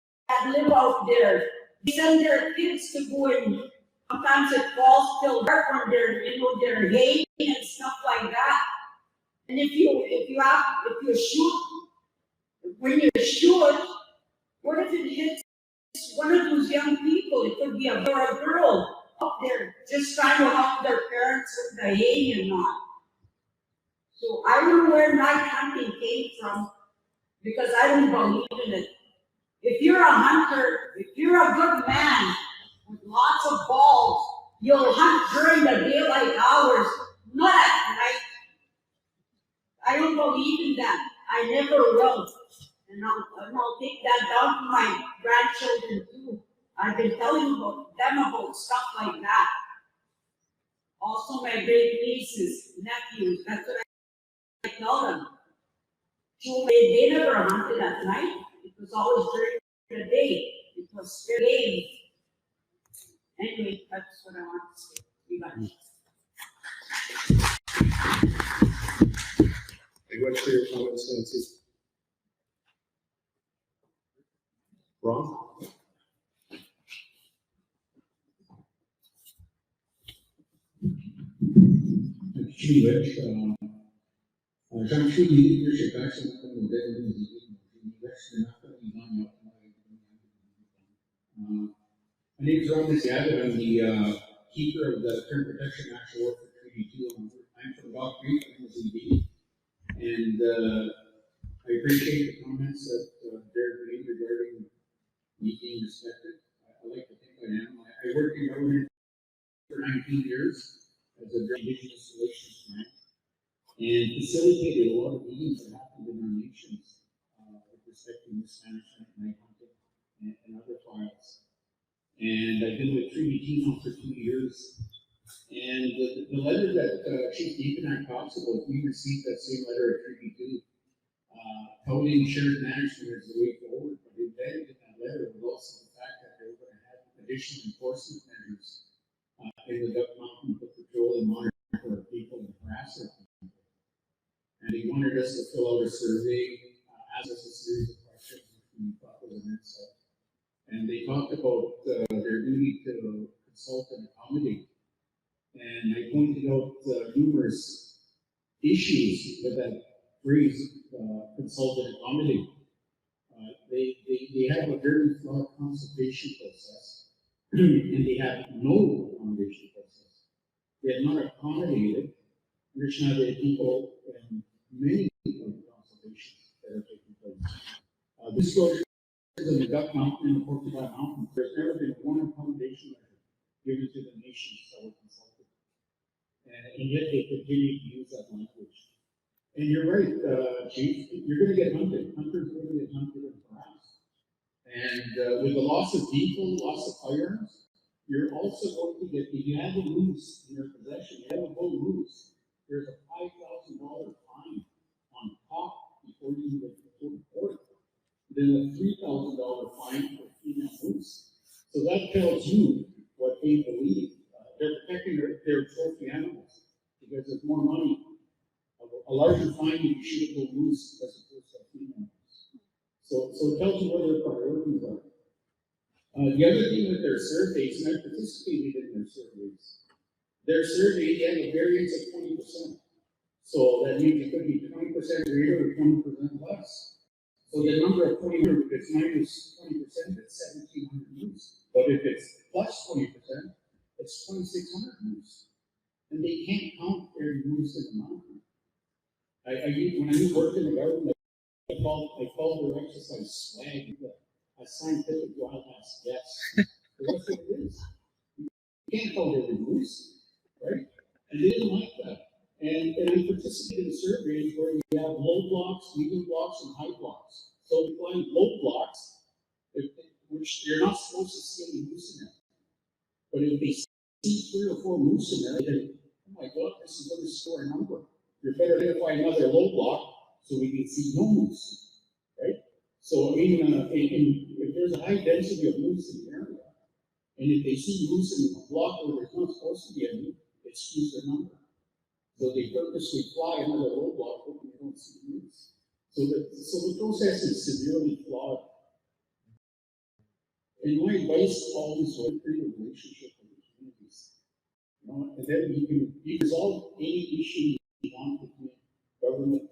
live out there. They send their kids to go in. Sometimes it falls till dark when they're haying and stuff like that. And if you shoot, when you shoot, what if it hits one of those young people? It could be a boy or a girl up there just trying to help their parents with the haying and not. So I don't know where night hunting came from because I don't believe in it. If you're a hunter, if you're a good man with lots of balls, you'll hunt during the daylight hours, not at night. I don't believe in that. I never will. And I'll take that down to my grandchildren too. I've been telling them about stuff like that. Also my great nieces, nephews, that's what I tell them. So they never hunted at night. It was always during the day. It was fair game. Anyway, that's what I want to say. You got it. Thank you much for your comments, Nancy. Ron? Rich, j'en suis libre, je sais pas si on peut nous donner my name is Ron Messiah. I'm the keeper of the Term Protection National Work for Treaty 2. I'm from Dog Creek, MLZB, and I appreciate the comments that Derek made regarding me being respected. I like to think I am. I worked in government for 19 years as a Indigenous Relations man and facilitated a lot of meetings that happened in our nations with respect to mismanagement, night hunting, and other files. And I've been with Treaty Team for 2 years. And the letter that Chief Deep and I talks about, we received that same letter at Treaty 2, touting shared management as the way forward. But embedded in that letter was also the fact that they were going to additional enforcement measures in the Duck Mountain to patrol and monitor for people and harass their people. And he wanted us to fill out a survey, ask us a series of questions, which we thought was an insult. And they talked about their duty to consult and accommodate. And I pointed out numerous issues with that phrase, consult and accommodate. They have a very flawed consultation process, and they have no accommodation process. They have not accommodated missionary people in many of the consultations that are taking place. This goes in the Duck Mountain and the Porcupine Mountain. There's never been one accommodation measure given to the nations that were consulted. And yet they continue to use that language. And you're right, Chief, you're going to get hunted. Hunters are going to get hunted and harassed. And with the loss of people, loss of firearms, you're also going to get, if you have a moose in your possession, you have a bull moose, there's a $5,000 fine on top before you get to court. Then a $3,000 fine for female moose. So that tells you what they believe. They're protecting their trophy animals because there's more money. A larger fine if you shoot a bull moose as opposed to a female moose. So it tells you what their priorities are. The other thing with their surveys, and I participated in their survey, they have a variance of 20%. So that means it could be 20% greater or 20% less. So the number of 2000, if it's minus 20%, it's 1,700 moose. But if it's plus 20%, it's 2,600 moose. And they can't count every moose in the mountain. When I worked in the government, I called their exercise swag, a scientific wild ass guess. That's what it is. You can't count every moose, right? And they didn't like that. And I participated in surveys where we have low blocks, medium blocks, and high blocks. So we find low blocks, which you're not supposed to see any moose in there. But if they see 3 or 4 moose in there, they think, oh my God, this is going to score a number. You better identify another low block so we can see no moose, right? So if there's a high density of moose in the area, and if they see moose in a block where there's not supposed to be any, it skews their number. So they purposely fly another low block hoping they don't see moose. So the process is severely flawed. And my advice always was create a relationship with the communities. You know, and then you can resolve any issue you want between government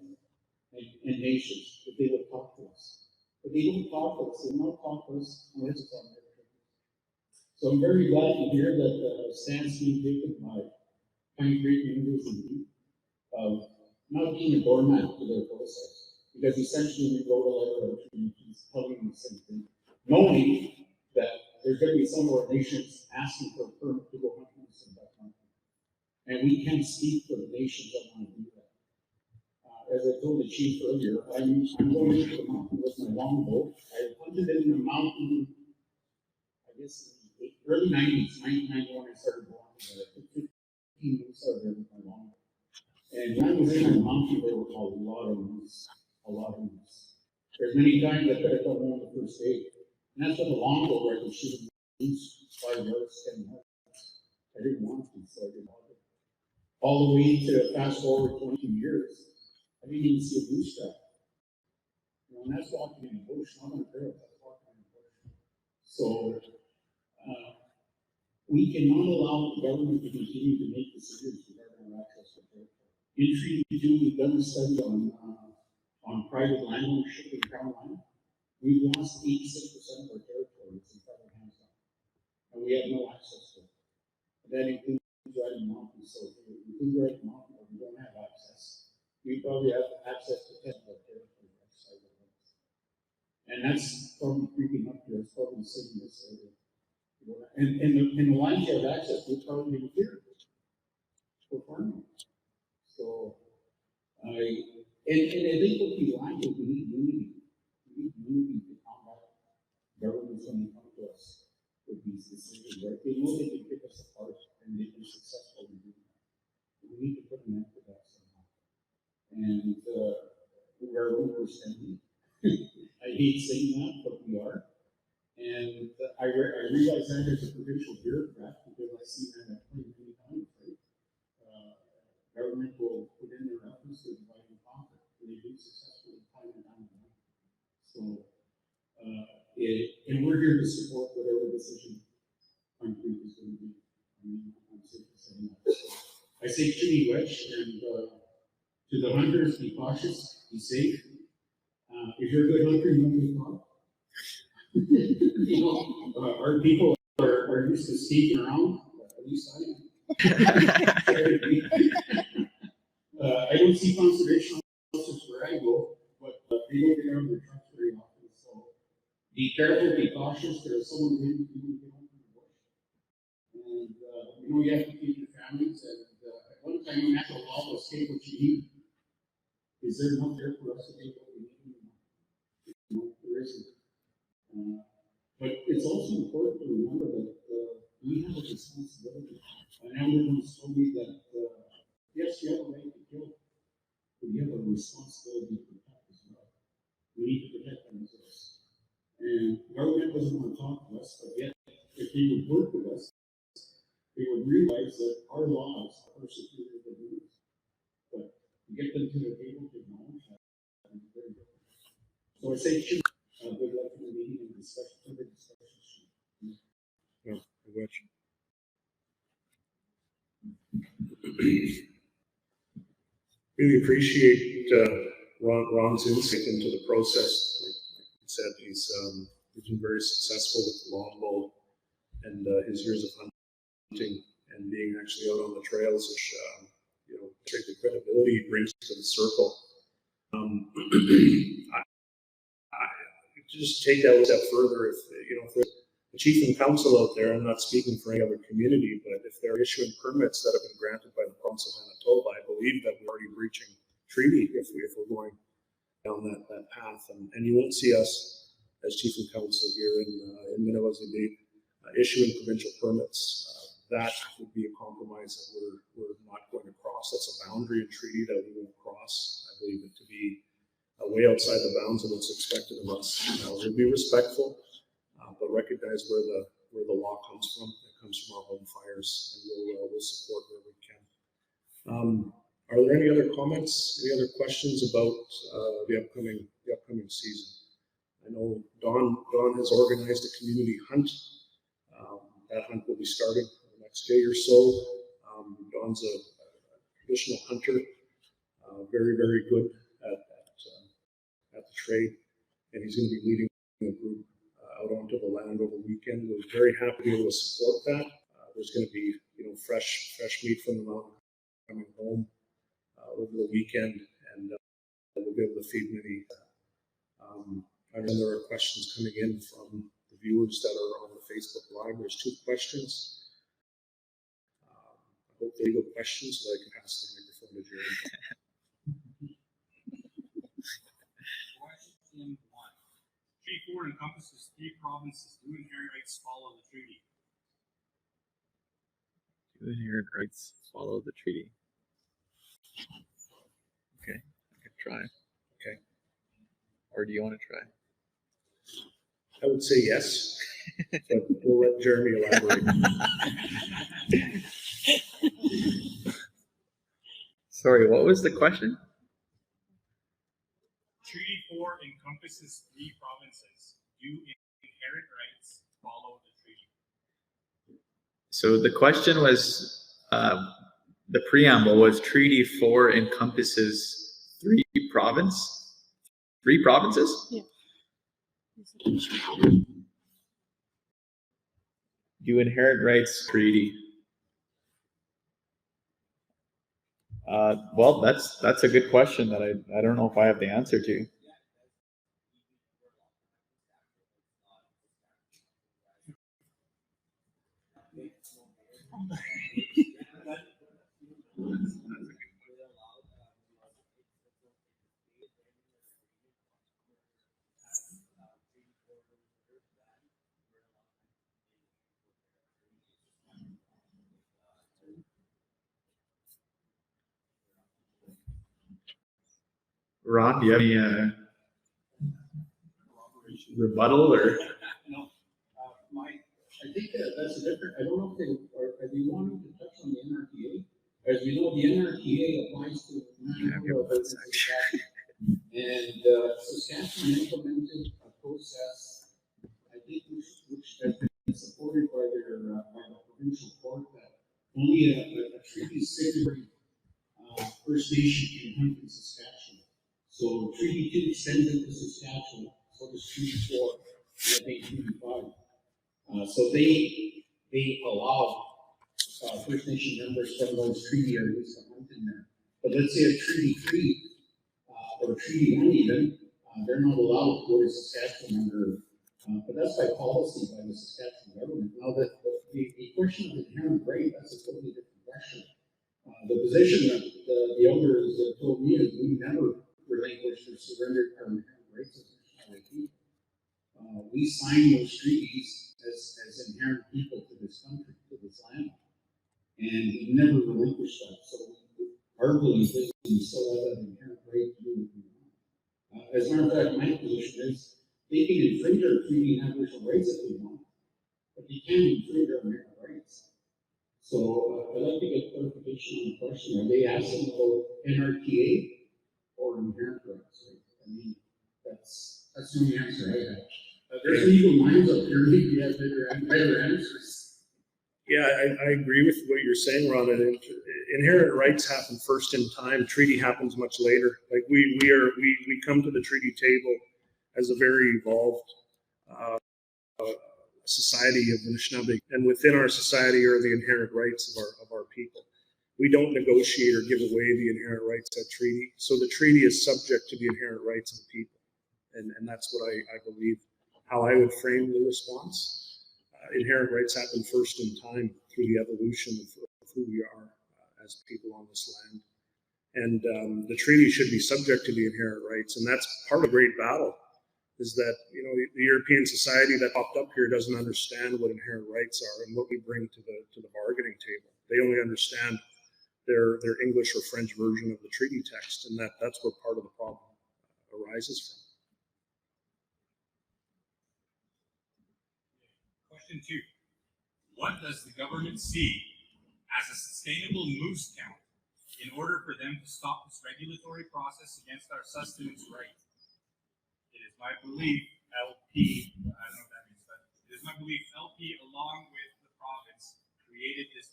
and nations if they would talk to us. But they don't talk to us, they don't talk to us unless it's on their terms. So I'm very glad to hear that the stance being taken by Pine Creek University of not being a doormat to their process. Because essentially we wrote a letter of communities telling them the same thing, knowing that there's going to be some of our nations asking for a permit to go hunt moose in that country. And we can't speak for the nations that want to do that. As I told the chief earlier, I'm going into the mountain with my longbow. I hunted in the mountain, I guess, in the early 90s, 1991, I started going. I took 15 moose out there with my longbow. And when I was in the mountain, there were a lot of moose. There's many times I could have come home the first day. And that's what the longbow where I could shoot moose 5 yards, 10 yards. I didn't want to, so I didn't want it. All the way to fast forward 22 years, I didn't even see a moose trap. You know, and that's walking in the bush, not on a trail, that's walking in the bush. So, we cannot allow the government to continue to make decisions regarding our access to territory. In Treaty 2, we've done a study on private land ownership in Crown land. We've lost 86% of our territory in private hands now. And we have no access to it. And that includes riding mountains. So if we include riding mountains, we don't have access. We probably have access to 10 of our territory outside the limits. And that's probably creeping up here. It's probably sitting in this area. And the lines you have access to probably be here for farming. So I think what we lack is we need unity. We need unity to combat governments when they come to us with these decisions, right? They know they can pick us apart and they can successfully do that. We need to put an end to that somehow. And we are overspending. I hate saying that, but we are. And I realize that as a provincial bureaucrat, because I see that pretty many times, right? Government will put in their efforts to divide and conquer, and they do successfully time and time again. So, and we're here to support whatever decision Pine Creek is going to be. I mean, I'm simply saying that. So, I say treaty wedge, and to the hunters, be cautious, be safe. If you're a good hunter, you won't be caught. You know, our people are used to sneaking around, at least I am. I don't see conservation officers where I go, but they don't get out of their trucks very often. So be careful, be cautious. There's someone who can get open the bush. And you know, you have to feed your families. And at one time, natural law was take what you need. Is there enough there for us to take what we need? No, there isn't. But it's also important to remember that we have a responsibility. And everyone told me that, yes, you have a right to kill, but you have a responsibility to protect as well. We need to protect our resources. And government doesn't want to talk to us, but yet, if they would work with us, they would realize that our laws are superior to theirs. But to get them to the table to acknowledge that is very difficult. So I say, good luck in the meeting and discussion, further discussion. Yeah, I wish. Really appreciate Ron's insight into the process. Like he said, he's been very successful with the longbow and his years of hunting and being actually out on the trails, which you know, the credibility he brings to the circle. I just take that a step further. If you know, if there's a chief and council out there, I'm not speaking for any other community, but if they're issuing permits that have been granted by the province of Manitoba, I believe that we're already breaching treaty if we're going down that path. And you won't see us as chief and council here in Minnesota issuing provincial permits. That would be a compromise that we're not going to cross. That's a boundary and treaty that we won't cross. I believe it to be way outside the bounds of what's expected of us. We'll be respectful, but recognize where the law comes from. It comes from our home fires, and we'll support where we can. Are there any other comments? Any other questions about the upcoming season? I know Don has organized a community hunt. That hunt will be starting the next day or so. Don's a traditional hunter, very, very good at the trade, and he's going to be leading a group out onto the land over the weekend. We're very happy to be able to support that. There's going to be, you know, fresh meat from the mountain coming home over the weekend, and we'll be able to feed many. I know there are questions coming in from the viewers that are on the Facebook Live. There's 2 questions. I hope they're good questions so I can pass the microphone to Jerry. Question 1. Treaty 4 encompasses 3 provinces. Do inherent rights follow the treaty? Do inherent rights follow the treaty? Okay, I can try. Okay. Or do you want to try? I would say yes, but we'll let Jeremy elaborate. Sorry, what was the question? Treaty 4 encompasses 3 provinces. Do inherent rights follow the treaty? So the question was, the preamble was Treaty 4 encompasses 3 provinces? Yeah. Do inherent rights treaty? Well, that's a good question that I don't know if I have the answer to. Ron, do you have any rebuttal or? No. think that's a different, I don't know if are they wanting to touch on the NRTA? As we know, the NRTA applies to Manitoba, and Saskatchewan implemented a process, I think, which has been supported by the provincial court, that only a treaty signatory First Nation can hunt in Saskatchewan. So Treaty 2 extends into Saskatchewan, so does Treaty 4, and I think Treaty 5. So they allow First Nation members from those treaty areas to hunt in there. But let's say a Treaty 3 or Treaty 1 even, they're not allowed to go to Saskatchewan under, but that's by policy by the Saskatchewan government. Now, the question of inherent right, that's a totally different question. The position that the elders told me is we never relinquished or surrendered our inherent rights as national people. We signed those treaties as inherent people to this country, to this land, and we never relinquished that. So our belief is we still have that inherent right to do what we want. As a matter of fact, my position is they can infringe our treaty and Aboriginal rights if they want, but they can't infringe our inherent rights. So I'd like to get clarification on the question. Are they asking about NRTA or inherent rights? Right? I mean, that's the only answer I have. There's legal minds up here. Maybe you have better answers. Yeah, I agree with what you're saying, Ron. And inherent rights happen first in time. Treaty happens much later. Like we come to the treaty table as a very evolved society of the Anishinaabe, and within our society are the inherent rights of our people. We don't negotiate or give away the inherent rights at treaty. So the treaty is subject to the inherent rights of the people, and that's what I believe. How I would frame the response. Inherent rights happen first in time through the evolution of who we are as people on this land. And the treaty should be subject to the inherent rights. And that's part of the great battle, is that, you know, the European society that popped up here doesn't understand what inherent rights are and what we bring to the bargaining table. They only understand their English or French version of the treaty text, and that's where part of the problem arises from. Question 2. What does the government see as a sustainable moose count in order for them to stop this regulatory process against our sustenance right? It is my belief LP, I don't know what that means, but it is my belief LP along with the province created this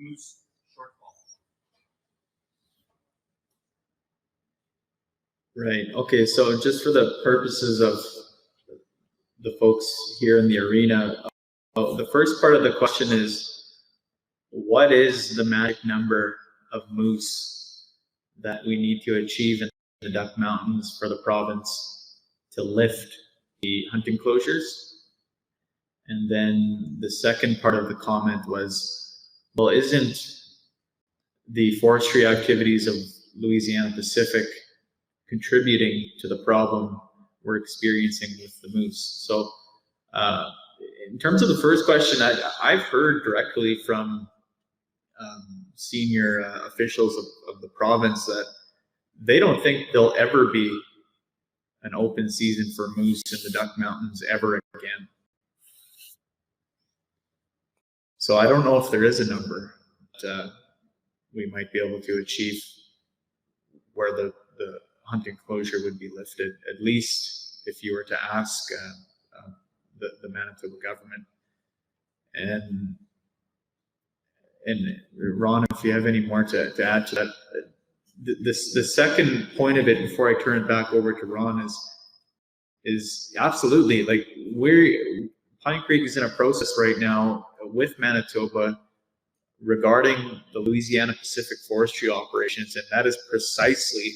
moose shortfall. Right. Okay. So just for the purposes of the folks here in the arena, the first part of the question is, what is the magic number of moose that we need to achieve in the Duck Mountains for the province to lift the hunting closures? And then the second part of the comment was, well, isn't the forestry activities of Louisiana Pacific contributing to the problem we're experiencing with the moose? So in terms of the first question, I've heard directly from senior officials of the province that they don't think there'll ever be an open season for moose in the Duck Mountains ever again. So I don't know if there is a number that we might be able to achieve where the hunting closure would be lifted, at least if you were to ask the Manitoba government. And Ron, if you have any more to add to that, the second point of it before I turn it back over to Ron is absolutely, like, Pine Creek is in a process right now with Manitoba regarding the Louisiana Pacific forestry operations, and that is precisely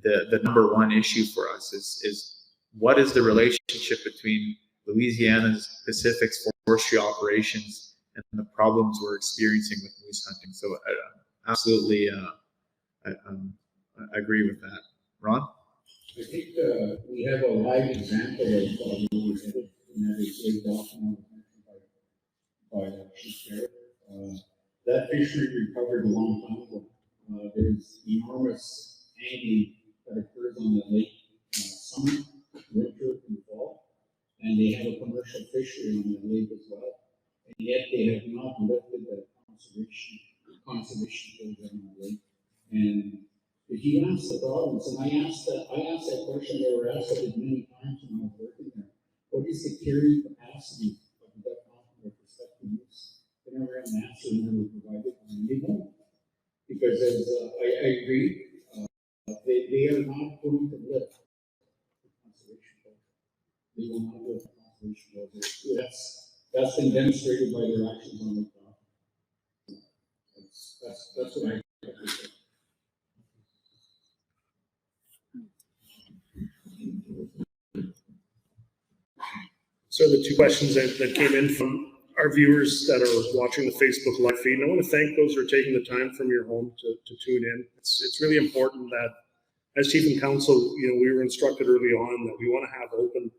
the number one issue for us is what is the relationship between Louisiana's Pacific's forestry operations and the problems we're experiencing with moose hunting. So absolutely, I agree with that. Ron? I think we have a live example of where we're headed, and that is laid off and mentioned by Chief Garrett. That fishery recovered a long time ago. There's enormous angling that occurs on the lake summer, winter, and fall. and they have a commercial fishery on the lake as well. And yet they have not lifted the conservation program on the lake. And he asked the province, and I asked that question, they were asked it many times when I was working there. What is the carrying capacity of the duck pond with respect to use? They never had an answer, and never provided one, and they won't. Because as I agree, they are not going to lift the conservation program. They will not lift the conservation program. That's been demonstrated by their actions on the ground. That's what I have to say. So the two questions that came in from our viewers that are watching the Facebook live feed, and I want to thank those who are taking the time from your home to tune in. It's really important that as Chief and Council, we were instructed early on that we want to have open,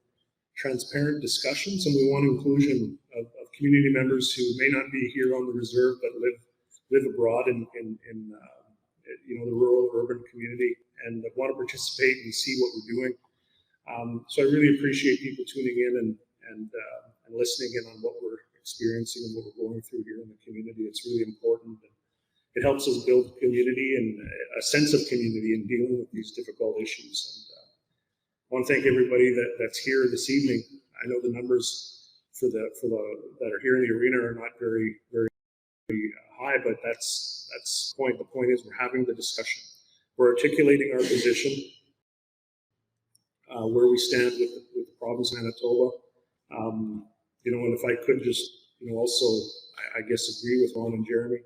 transparent discussions, and we want inclusion of community members who may not be here on the reserve but live abroad in the rural urban community and want to participate and see what we're doing. So I really appreciate people tuning in and listening in on what we're experiencing and what we're going through here in the community. It's really important. It helps us build community and a sense of community in dealing with these difficult issues. And I want to thank everybody that's here this evening. I know the numbers for the that are here in the arena are not very high, but that's the point. The point is we're having the discussion. We're articulating our position, where we stand with the province of Manitoba. And if I could just, also, I guess, agree with Ron and Jeremy,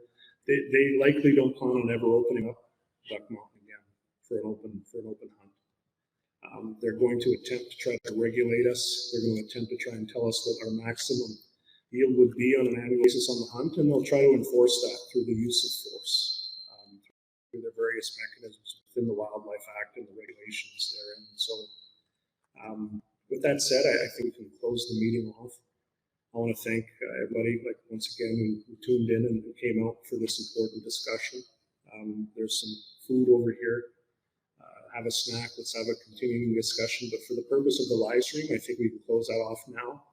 they likely don't plan on ever opening up Duck Mountain again for an open hunt. They're going to attempt to try to regulate us. They're going to attempt to try and tell us what our maximum yield would be on an annual basis on the hunt, and they'll try to enforce that through the use of force, through the various mechanisms within the Wildlife Act and the regulations therein. So with that said, I think we can close the meeting off. I want to thank everybody, once again, who tuned in and came out for this important discussion. There's some food over here. Have a snack. Let's have a continuing discussion. But for the purpose of the live stream, I think we can close that off now.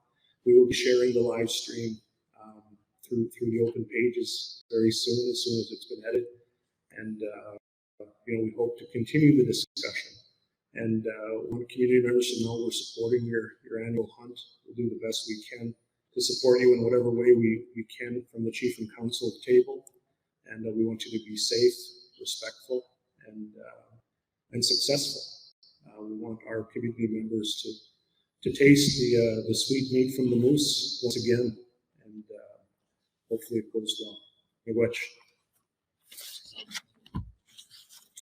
We will be sharing the live stream through the open pages very soon, as it's been edited. And we hope to continue the discussion. And when community members should know we're supporting your annual hunt. We'll do the best we can to support you in whatever way we can from the Chief and Council table. And we want you to be safe, respectful, and successful. We want our community members to taste the sweet meat from the moose once again, and hopefully it goes well. Miigwech.